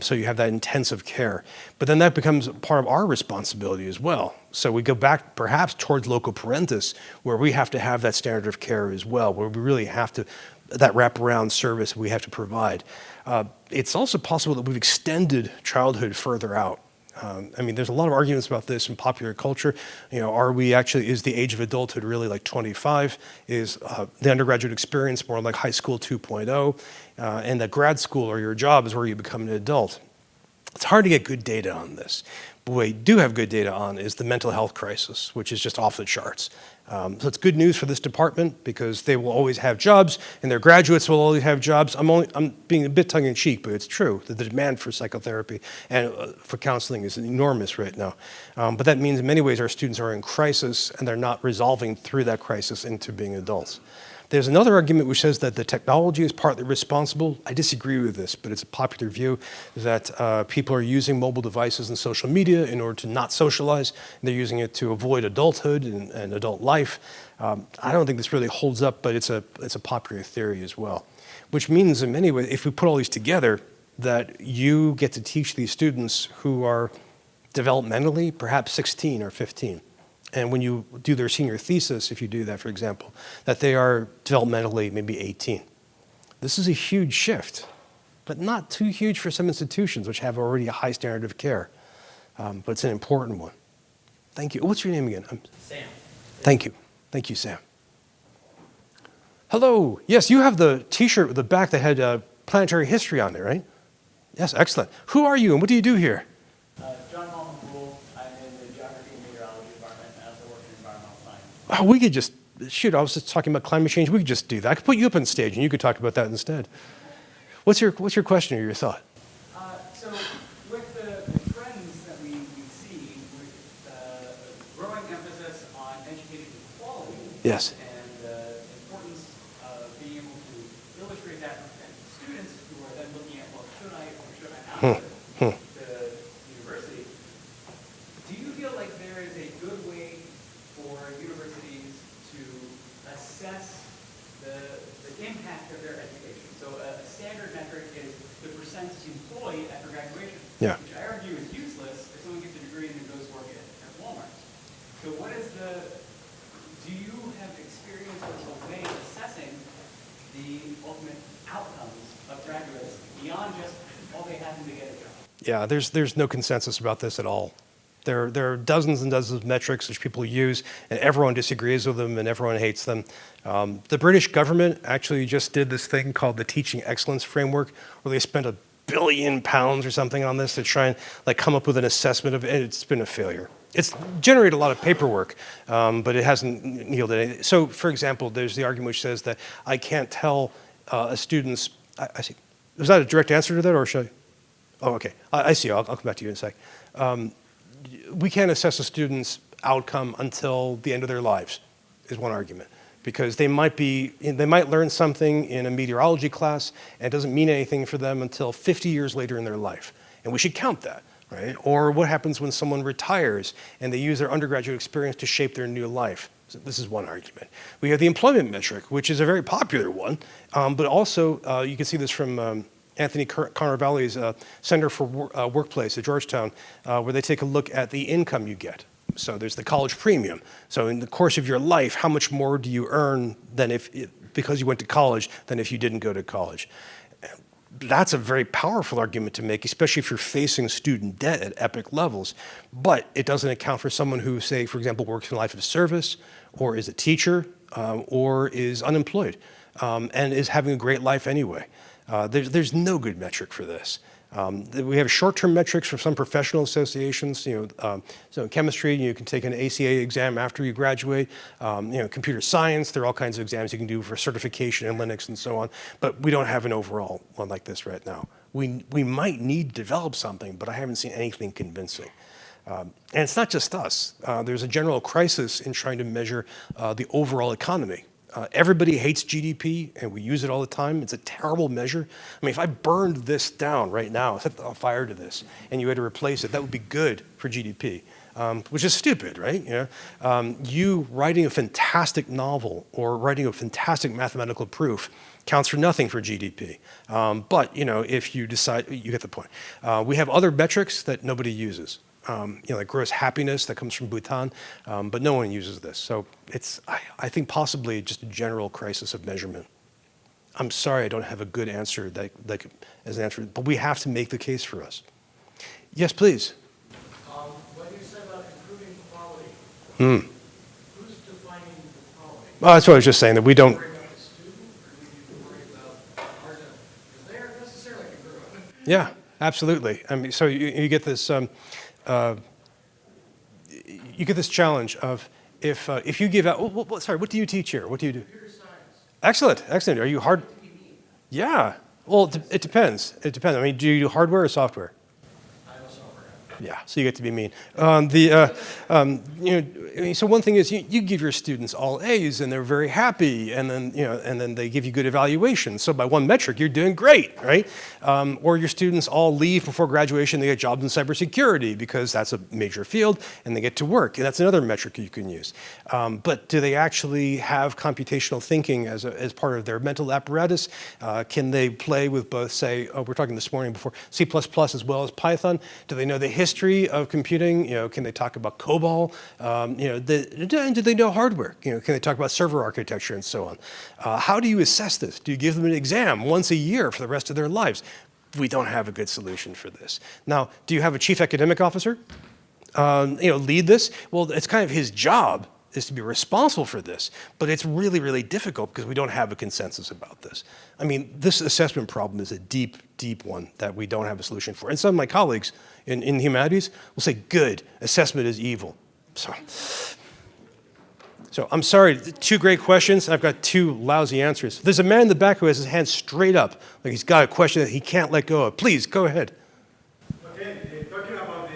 So you have that intensive care. But then that becomes part of our responsibility as well. So we go back perhaps towards local parentis, where we have to have that standard of care as well, where we really have to, that wraparound service we have to provide. It's also possible that we've extended childhood further out. I mean, there's a lot of arguments about this in popular culture. You know, is the age of adulthood really like 25? Is the undergraduate experience more like high school 2.0? And that grad school or your job is where you become an adult. It's hard to get good data on this. But what we do have good data on is the mental health crisis, which is just off the charts. So it's good news for this department because they will always have jobs and their graduates will always have jobs. I'm being a bit tongue-in-cheek, but it's true that the demand for psychotherapy and for counseling is enormous right now. But that means in many ways our students are in crisis and they're not resolving through that crisis into being adults. There's another argument which says that the technology is partly responsible. I disagree with this, but it's a popular view that people are using mobile devices and social media in order to not socialize. They're using it to avoid adulthood and adult life. I don't think this really holds up, but it's a popular theory as well. which means in many ways, if we put all these together, that you get to teach these students who are developmentally perhaps 16 or 15. And when you do their senior thesis, if you do that, for example, that they are developmentally maybe 18. This is a huge shift, but not too huge for some institutions which have already a high standard of care. But it's an important one. Thank you. What's your name again? Sam. Thank you. Thank you, Sam. Hello. Yes, you have the T-shirt with the back that had planetary history on it, right? Yes, excellent. Who are you and what do you do here? John Malcolm Rule. I'm in the Geography and Meteorology department, and I also work in environmental science. Oh, we could just, shoot, I was just talking about climate change. We could just do that. I could put you up on stage and you could talk about that instead. What's your question or your thought? So with the trends that we see, with growing emphasis on education quality, Yes. and the importance of being able to illustrate that to students who are then looking at, well, should I or should I not go to university? Do you feel like there is a good way for universities to assess the impact of their education? So a standard metric is the percent employed after graduation, Yeah. which I argue is useless if someone gets a degree and then goes work at Walmart. So what is do you have experience with a way of assessing the ultimate outcomes of graduates beyond just, oh, they happen to get a job? Yeah, there's no consensus about this at all. There are dozens and dozens of metrics which people use, and everyone disagrees with them and everyone hates them. The British government actually just did this thing called the Teaching Excellence Framework, where they spent £1 billion or something on this to try and come up with an assessment of it. It's been a failure. It's generated a lot of paperwork, but it hasn't yielded anything. So, for example, there's the argument which says that I can't tell a student's. I see. Was that a direct answer to that, or should I? Oh, okay. I see. I'll come back to you in a sec. We can't assess a student's outcome until the end of their lives, is one argument, because they might learn something in a meteorology class, and it doesn't mean anything for them until 50 years later in their life, and we should count that, right? Or what happens when someone retires and they use their undergraduate experience to shape their new life? So this is one argument. We have the employment metric, which is a very popular one, but also you can see this from Anthony Carnevale's Center for Workplace at Georgetown, where they take a look at the income you get. So there's the college premium. So in the course of your life, how much more do you earn than because you went to college than if you didn't go to college? That's a very powerful argument to make, especially if you're facing student debt at epic levels. But it doesn't account for someone who, say, for example, works in life of service, or is a teacher, or is unemployed, and is having a great life anyway. There's no good metric for this. We have short-term metrics for some professional associations. So in chemistry, you can take an ACA exam after you graduate. Computer science, there are all kinds of exams you can do for certification in Linux and so on. But we don't have an overall one like this right now. We might need to develop something, but I haven't seen anything convincing. And it's not just us. There's a general crisis in trying to measure the overall economy. Everybody hates GDP, and we use it all the time. It's a terrible measure. I mean, if I burned this down right now, set a fire to this, and you had to replace it, that would be good for GDP, which is stupid, right? You writing a fantastic novel or writing a fantastic mathematical proof counts for nothing for GDP. But if you decide, you get the point. We have other metrics that nobody uses. Like gross happiness that comes from Bhutan, but no one uses this. So it's, I think, possibly just a general crisis of measurement. I'm sorry I don't have a good answer as an answer, but we have to make the case for us. Yes, please. When you said about improving quality, who's defining the quality? Well, that's what I was just saying, that we don't. Worry about the student, or do you worry about our, because they aren't necessarily congruent. Yeah, absolutely. I mean, so you get this. You get this challenge of if you give out. Sorry, what do you teach here? What do you do? Computer science. Excellent, excellent. Are you hard? Yeah. Well, it depends. It depends. I mean, do you do hardware or software? I'm a software guy. Yeah, so you get to be mean. So one thing is you give your students all A's and they're very happy, and then they give you good evaluations. So by one metric, you're doing great, right? Or your students all leave before graduation, they get jobs in cybersecurity because that's a major field, and they get to work, and that's another metric you can use. But do they actually have computational thinking as part of their mental apparatus? Can they play with both, say, we're talking this morning before, C++ as well as Python? Do they know the history of computing? Can they talk about COBOL? Do they know hardware? Can they talk about server architecture and so on? How do you assess this? Do you give them an exam once a year for the rest of their lives? We don't have a good solution for this. Now, do you have a chief academic officer? Lead this? Well, it's kind of his job is to be responsible for this, but it's really, really difficult because we don't have a consensus about this. I mean, this assessment problem is a deep, deep one that we don't have a solution for. And some of my colleagues in humanities will say, good, assessment is evil. So I'm sorry, 2 great questions. I've got 2 lousy answers. There's a man in the back who has his hand straight up, like he's got a question that he can't let go of. Please, go ahead. Okay, talking about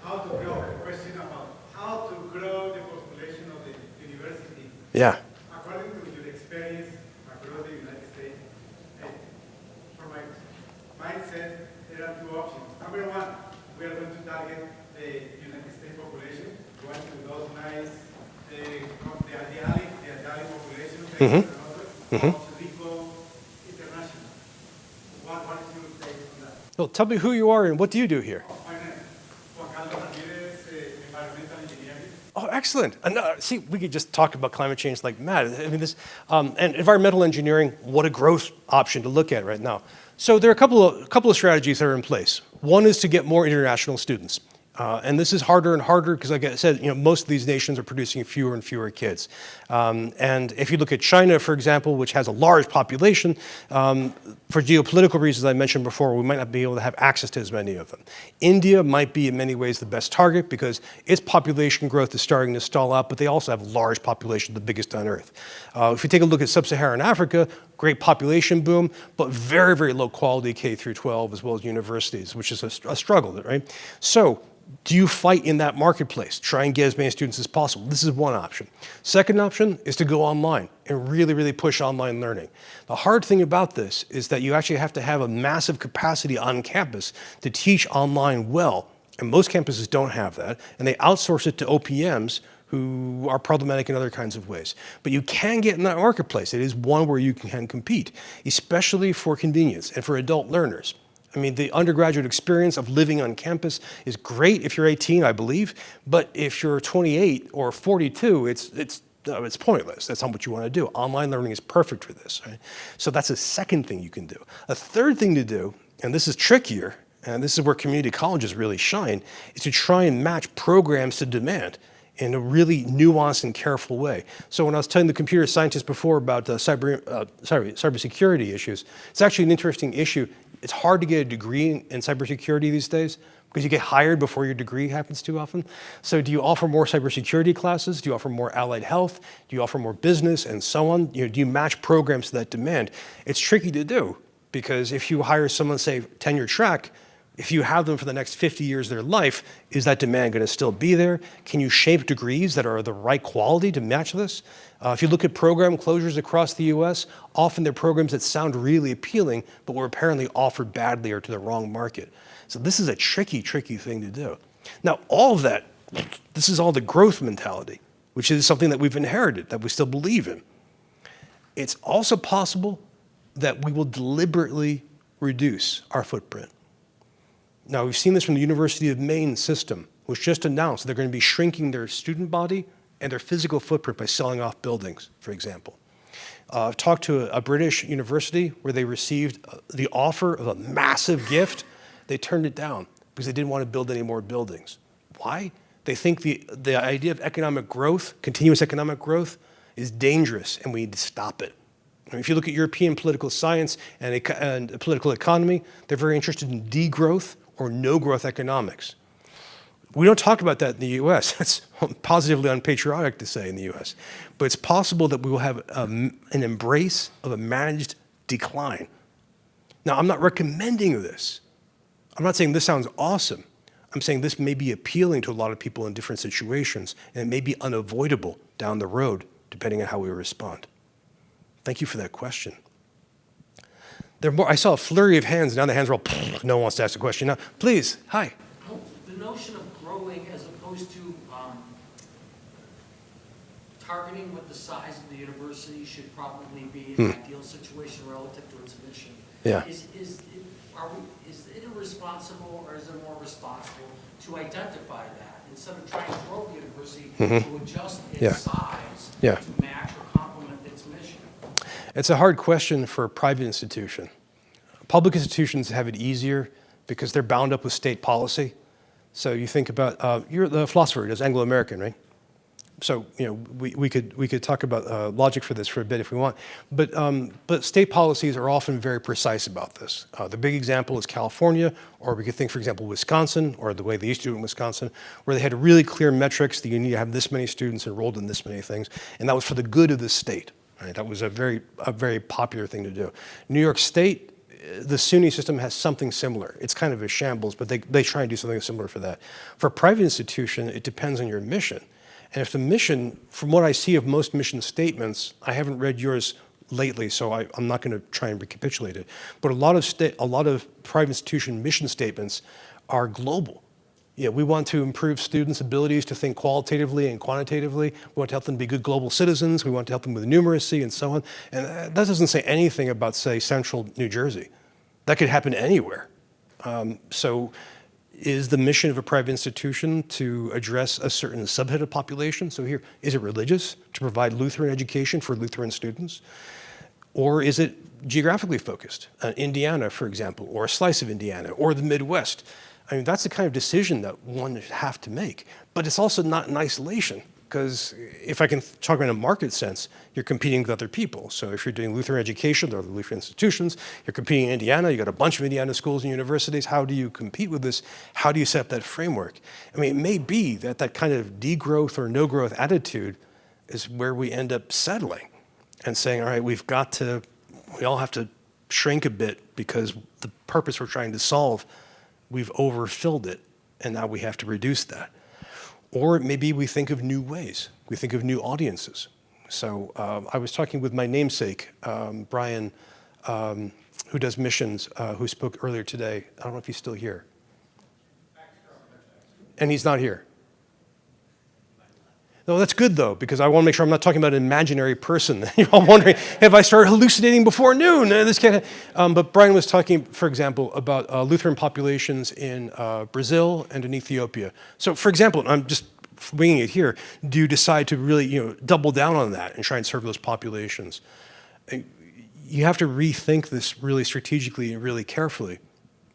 how to grow, a question about how to grow the population of the university. Yeah. According to your experience across the United States, from my mindset, there are 2 options. Number 1, we are going to target the United States population, going to those nice, the ideally population, Rico, international. What is your take on that? Well, tell me who you are and what do you do here? Oh, excellent. See, we could just talk about climate change like mad. I mean, and environmental engineering, what a growth option to look at right now. So there are a couple of strategies that are in place. One is to get more international students. And this is harder and harder because, like I said, most of these nations are producing fewer and fewer kids. And if you look at China, for example, which has a large population, for geopolitical reasons I mentioned before, we might not be able to have access to as many of them. India might be in many ways the best target because its population growth is starting to stall out, but they also have a large population, the biggest on earth. If you take a look at sub-Saharan Africa, great population boom, but very, very low quality K through 12 as well as universities, which is a struggle, right? So, do you fight in that marketplace? Try and get as many students as possible. This is one option. Second option is to go online and really, really push online learning. The hard thing about this is that you actually have to have a massive capacity on campus to teach online well. And most campuses don't have that, and they outsource it to OPMs who are problematic in other kinds of ways. But you can get in that marketplace. It is one where you can compete, especially for convenience and for adult learners. I mean, the undergraduate experience of living on campus is great if you're 18, I believe, but if you're 28 or 42, it's pointless. That's not what you want to do. Online learning is perfect for this, right? So that's a second thing you can do. A third thing to do, and this is trickier, and this is where community colleges really shine, is to try and match programs to demand in a really nuanced and careful way. So when I was telling the computer scientists before about cybersecurity issues, it's actually an interesting issue. It's hard to get a degree in cybersecurity these days because you get hired before your degree happens too often. So do you offer more cybersecurity classes? Do you offer more allied health? Do you offer more business and so on? Do you match programs to that demand? It's tricky to do because if you hire someone, say, tenure track, if you have them for the next 50 years of their life, is that demand going to still be there? Can you shape degrees that are the right quality to match this? If you look at program closures across the US, often they're programs that sound really appealing, but were apparently offered badly or to the wrong market. So this is a tricky, tricky thing to do. Now, all of that, this is all the growth mentality, which is something that we've inherited, that we still believe in. It's also possible that we will deliberately reduce our footprint. Now, we've seen this from the University of Maine system, which just announced they're going to be shrinking their student body and their physical footprint by selling off buildings, for example. I've talked to a British university where they received the offer of a massive gift. They turned it down because they didn't want to build any more buildings. Why? They think the idea of economic growth, continuous economic growth, is dangerous and we need to stop it. I mean, if you look at European political science and political economy, they're very interested in degrowth or no growth economics. We don't talk about that in the US. That's positively unpatriotic to say in the US. But it's possible that we will have an embrace of a managed decline. Now, I'm not recommending this. I'm not saying this sounds awesome. I'm saying this may be appealing to a lot of people in different situations, and it may be unavoidable down the road, depending on how we respond. Thank you for that question. I saw a flurry of hands. Now the hands are all, no one wants to ask a question. Now, please, hi. The notion of growing as opposed to targeting what the size of the university should probably be an ideal situation relative to its mission. Yeah. Is it irresponsible or is it more responsible to identify that instead of trying to grow the university to adjust its size to match or complement its mission? It's a hard question for a private institution. Public institutions have it easier because they're bound up with state policy. So you think about, you're the philosopher, does Anglo-American, right? So, we could talk about logic for this for a bit if we want, but state policies are often very precise about this. The big example is California, or we could think, for example, Wisconsin, or the way they used to do it in Wisconsin, where they had really clear metrics that you need to have this many students enrolled in this many things, and that was for the good of the state. Right? That was a very popular thing to do. New York State, the SUNY system has something similar. It's kind of a shambles, but they try and do something similar for that. For a private institution, it depends on your mission. And if the mission, from what I see of most mission statements, I haven't read yours lately, so I'm not going to try and recapitulate it. But a lot of private institution mission statements are global. We want to improve students' abilities to think qualitatively and quantitatively. We want to help them be good global citizens. We want to help them with numeracy and so on. And that doesn't say anything about, say, central New Jersey. That could happen anywhere. So is the mission of a private institution to address a certain subset of population? So here, is it religious, to provide Lutheran education for Lutheran students? Or is it geographically focused? Indiana, for example, or a slice of Indiana, or the Midwest. I mean, that's the kind of decision that one would have to make. But it's also not in isolation, because if I can talk about in a market sense, you're competing with other people. So if you're doing Lutheran education, there are Lutheran institutions. You're competing in Indiana, you got a bunch of Indiana schools and universities. How do you compete with this? How do you set up that framework? I mean, it may be that that kind of degrowth or no growth attitude is where we end up settling and saying, all right, we all have to shrink a bit because the purpose we're trying to solve, we've overfilled it, and now we have to reduce that. Or maybe we think of new ways. We think of new audiences. So I was talking with my namesake, Brian, who does missions, who spoke earlier today. I don't know if he's still here. And he's not here. No, that's good, though, because I want to make sure I'm not talking about an imaginary person. You're all wondering, have I started hallucinating before noon? This can't. But Brian was talking, for example, about Lutheran populations in Brazil and in Ethiopia. So, for example, I'm just winging it here, do you decide to really double down on that and try and serve those populations? You have to rethink this really strategically and really carefully.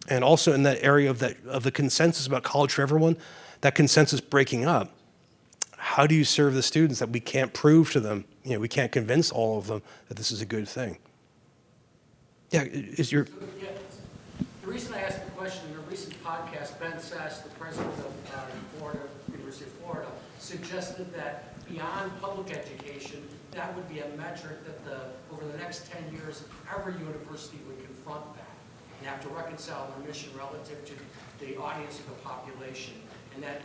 And also in that area of the consensus about college for everyone, that consensus breaking up, how do you serve the students that we can't prove to them, we can't convince all of them that this is a good thing? Yeah, The reason I asked the question, in a recent podcast, Ben Sass, the president of University of Florida, suggested that beyond public education, that would be a metric that over the next 10 years, every university would confront that and have to reconcile their mission relative to the audience of the population. And that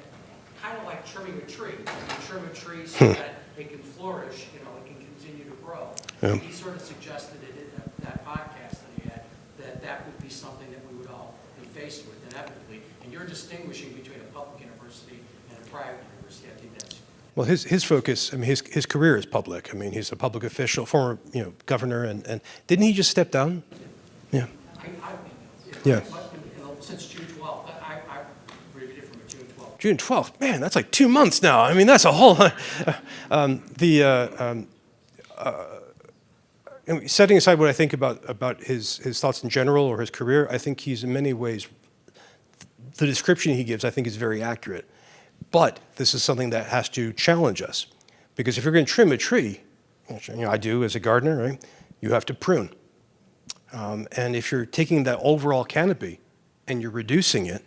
kind of like trimming a tree. You trim a tree so that it can flourish, it can continue to grow. Yeah. He sort of suggested it in that podcast that he had, that would be something that we would all be faced with inevitably. And you're distinguishing between a public university and a private university. I think that's... Well, his focus, I mean, his career is public. I mean, he's a public official, former, governor, and didn't he just step down? Yeah. Yeah. Since June 12th, I reviewed it from June 12th. June 12th, man, that's like 2 months now. I mean, that's a whole. Setting aside what I think about his thoughts in general or his career, I think he's in many ways, the description he gives, I think, is very accurate. But this is something that has to challenge us, because if you're going to trim a tree, which I do as a gardener, right? You have to prune. And if you're taking that overall canopy and you're reducing it,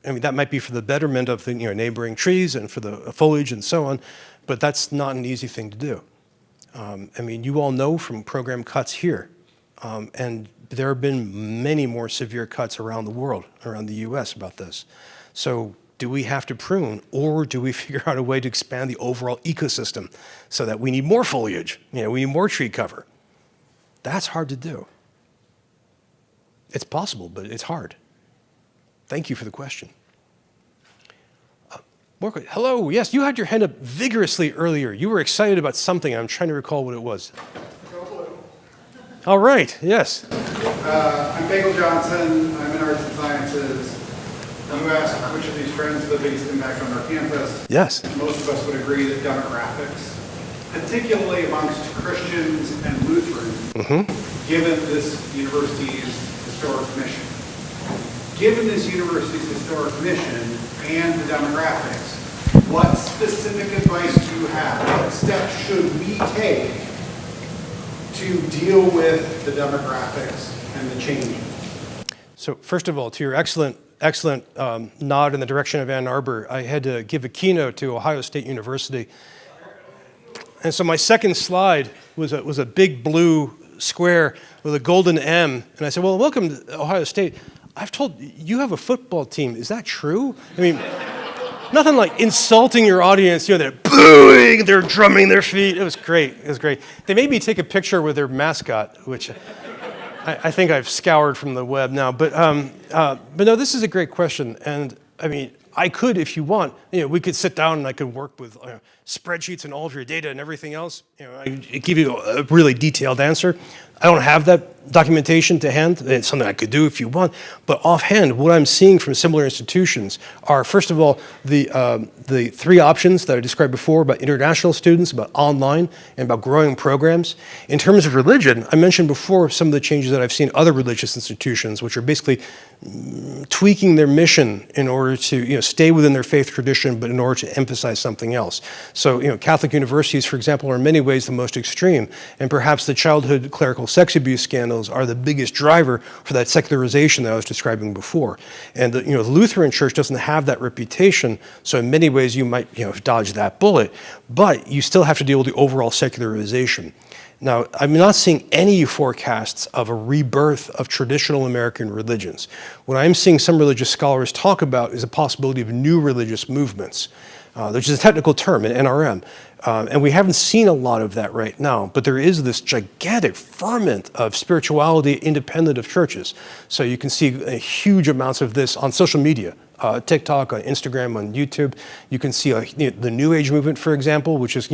I mean, that might be for the betterment of the neighboring trees and for the foliage and so on, but that's not an easy thing to do. I mean, you all know from program cuts here, and there have been many more severe cuts around the world, around the US about this. So do we have to prune, or do we figure out a way to expand the overall ecosystem so that we need more foliage, we need more tree cover? That's hard to do. It's possible, but it's hard. Thank you for the question. Hello, yes, you had your hand up vigorously earlier. You were excited about something. I'm trying to recall what it was. All right, yes. I'm Bagel Johnson. I'm in Arts and Sciences. You asked which of these trends have the biggest impact on our campus. Yes. Most of us would agree that demographics, particularly amongst Christians and Lutherans, given this university's historic mission. Given this university's historic mission and the demographics, what specific advice do you have? What steps should we take to deal with the demographics and the changes? So first of all, to your excellent nod in the direction of Ann Arbor, I had to give a keynote to Ohio State University. And so my second slide was a big blue square with a golden M. And I said, well, welcome to Ohio State. I've told you have a football team. Is that true? I mean, nothing like insulting your audience. They're booing, they're drumming their feet. It was great. It was great. They made me take a picture with their mascot, which I think I've scoured from the web now. But no, this is a great question. And I mean, I could, if you want, we could sit down and I could work with spreadsheets and all of your data and everything else. I give you a really detailed answer. I don't have that documentation to hand. It's something I could do if you want. But offhand, what I'm seeing from similar institutions are, first of all, the three options that I described before about international students, about online, and about growing programs. In terms of religion, I mentioned before some of the changes that I've seen other religious institutions, which are basically tweaking their mission in order to stay within their faith tradition, but in order to emphasize something else. So Catholic universities, for example, are in many ways the most extreme, and perhaps the childhood clerical sex abuse scandals are the biggest driver for that secularization that I was describing before. And the Lutheran Church doesn't have that reputation, so in many ways you might dodge that bullet, but you still have to deal with the overall secularization. Now, I'm not seeing any forecasts of a rebirth of traditional American religions. What I'm seeing some religious scholars talk about is a possibility of new religious movements, which is a technical term, an NRM. And we haven't seen a lot of that right now, but there is this gigantic ferment of spirituality independent of churches. So you can see huge amounts of this on social media. TikTok, on Instagram, on YouTube. You can see the New Age movement, for example, which is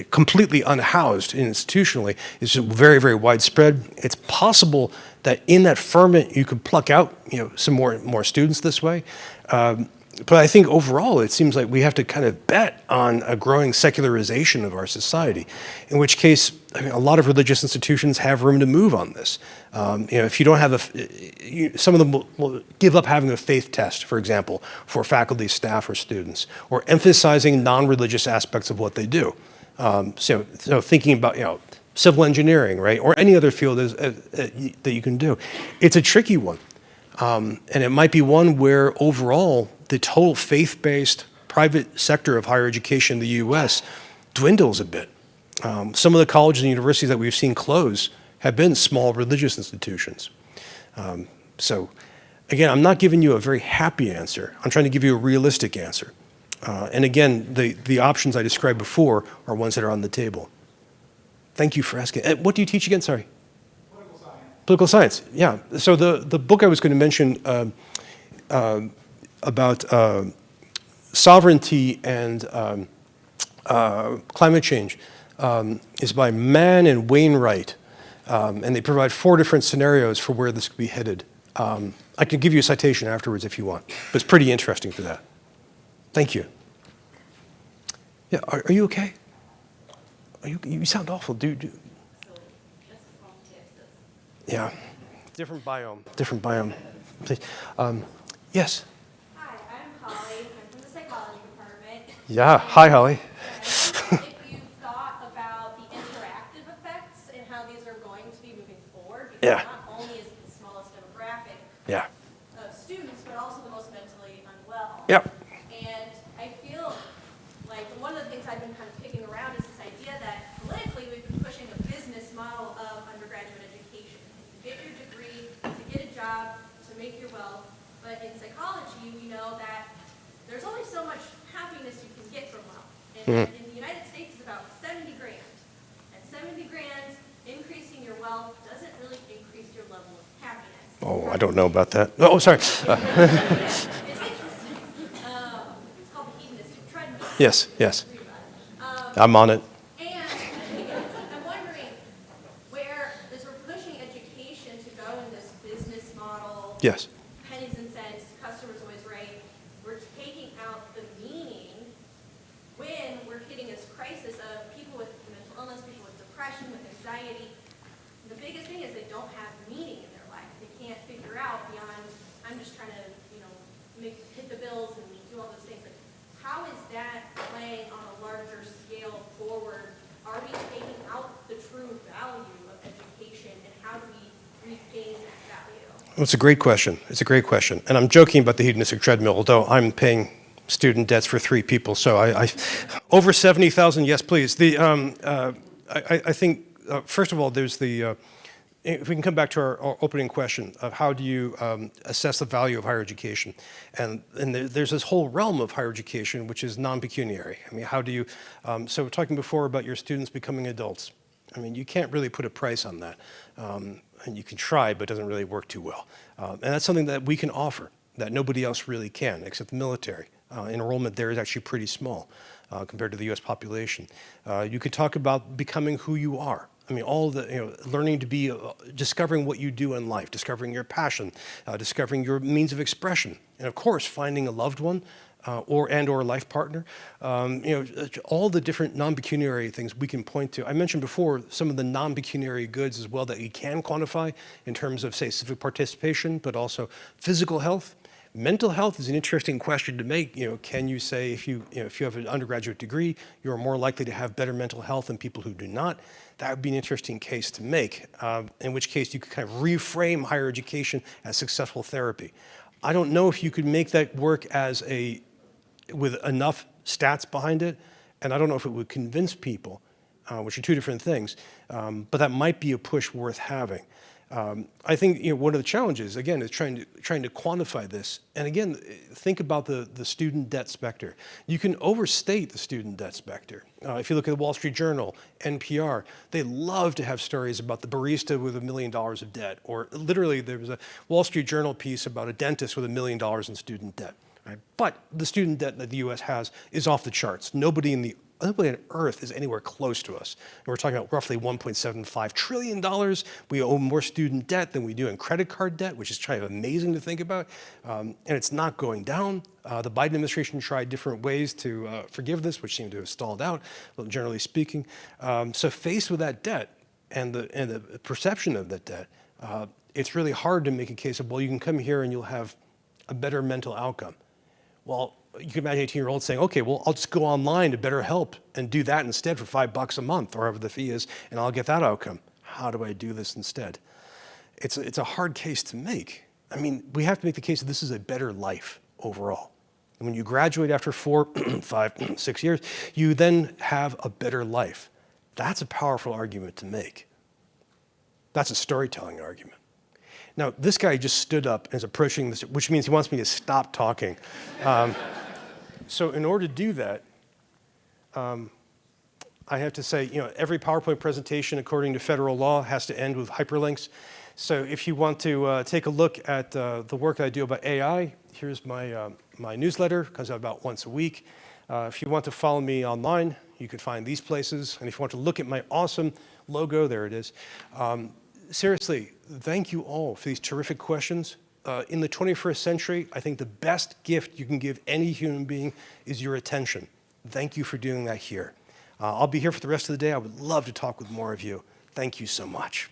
completely unhoused institutionally. It's just very, very widespread. It's possible that in that ferment you could pluck out some more students this way. But I think overall it seems like we have to kind of bet on a growing secularization of our society, in which case a lot of religious institutions have room to move on this. If you don't have some of them will give up having a faith test, for example, for faculty, staff, or students, or emphasizing non-religious aspects of what they do. So thinking about civil engineering, right, or any other field that you can do. It's a tricky one, and it might be one where overall the total faith-based private sector of higher education in the U.S. dwindles a bit. Some of the colleges and universities that we've seen close have been small religious institutions. So again, I'm not giving you a very happy answer. I'm trying to give you a realistic answer. And again, the options I described before are ones that are on the table. Thank you for asking. What do you teach again? Sorry. Political science. Political science, yeah. So the book I was going to mention about sovereignty and climate change is by Mann and Wainwright. And they provide 4 different scenarios for where this could be headed. I can give you a citation afterwards if you want, but it's pretty interesting for that. Thank you. Yeah, are you okay? You sound awful, dude. Yeah. Different biome. Yes? Hi, I'm Holly. I'm from the psychology department. Yeah, hi, Holly. And if you thought about the interactive effects and how these are going to be moving forward, because Yeah. not only is it the smallest demographic Yeah. of students, but also the most mentally unwell. Yep. And I feel like one of the things I've been kind of kicking around is this idea that politically we've been pushing a business model of undergraduate education. You get your degree get from wealth. And in the United States, it's about 70 grand. And 70 grand, increasing your wealth doesn't really increase your level of happiness. Oh, I don't know about that. Oh, sorry. It's interesting. It's called the hedonistic treadmill. Yes, yes. I'm on it. And I'm wondering where, as we're pushing education to go in this business model, Yes. pennies and cents, customers always right, we're taking out the meaning when we're hitting this crisis of people with mental illness, people with depression, with anxiety. The biggest thing is they don't have meaning in their life. They can't figure out beyond, I'm just trying to, hit the bills and do all those things. Like, how is that playing on a larger scale forward? Are we taking out the true value of education, and how do we regain that value? Well, it's a great question. It's a great question. And I'm joking about the hedonistic treadmill, although I'm paying student debts for 3 people. So I over 70,000, yes, please. I think, first of all, there's if we can come back to our opening question of how do you assess the value of higher education? And there's this whole realm of higher education, which is non-pecuniary. I mean, how do you, so we're talking before about your students becoming adults. I mean, you can't really put a price on that. And you can try, but it doesn't really work too well. And that's something that we can offer that nobody else really can, except the military. Enrollment there is actually pretty small compared to the U.S. population. You could talk about becoming who you are. I mean, all the, learning to be, discovering what you do in life, discovering your passion, discovering your means of expression, and of course, finding a loved one or a life partner. All the different non-pecuniary things we can point to. I mentioned before some of the non-pecuniary goods as well that you can quantify in terms of, say, civic participation, but also physical health. Mental health is an interesting question to make. Can you say if you have an undergraduate degree, you're more likely to have better mental health than people who do not? That would be an interesting case to make, in which case you could kind of reframe higher education as successful therapy. I don't know if you could make that work with enough stats behind it, and I don't know if it would convince people, which are 2 different things, but that might be a push worth having. I think one of the challenges, again, is trying to quantify this. And again, think about the student debt specter. You can overstate the student debt specter. If you look at the Wall Street Journal, NPR, they love to have stories about the barista with $1 million of debt. Or literally, there was a Wall Street Journal piece about a dentist with $1 million in student debt. Right? But the student debt that the U.S. has is off the charts. Nobody on earth is anywhere close to us. And we're talking about roughly $1.75 trillion. We owe more student debt than we do in credit card debt, which is kind of amazing to think about. And it's not going down. The Biden administration tried different ways to forgive this, which seemed to have stalled out, generally speaking. So faced with that debt and the perception of that debt, it's really hard to make a case of, well, you can come here and you'll have a better mental outcome. Well, you can imagine an 18-year-old saying, okay, well, I'll just go online to BetterHelp and do that instead for $5 a month, or whatever the fee is, and I'll get that outcome. How do I do this instead? It's a hard case to make. I mean, we have to make the case that this is a better life overall. And when you graduate after 4, 5, 6 years, you then have a better life. That's a powerful argument to make. That's a storytelling argument. Now, this guy just stood up and is approaching this, which means he wants me to stop talking. So in order to do that, I have to say, every PowerPoint presentation, according to federal law, has to end with hyperlinks. So if you want to take a look at the work I do about AI, here's my newsletter. It comes out about once a week. If you want to follow me online, you can find these places. And if you want to look at my awesome logo, there it is. Seriously, thank you all for these terrific questions. In the 21st century, I think the best gift you can give any human being is your attention. Thank you for doing that here. I'll be here for the rest of the day. I would love to talk with more of you. Thank you so much.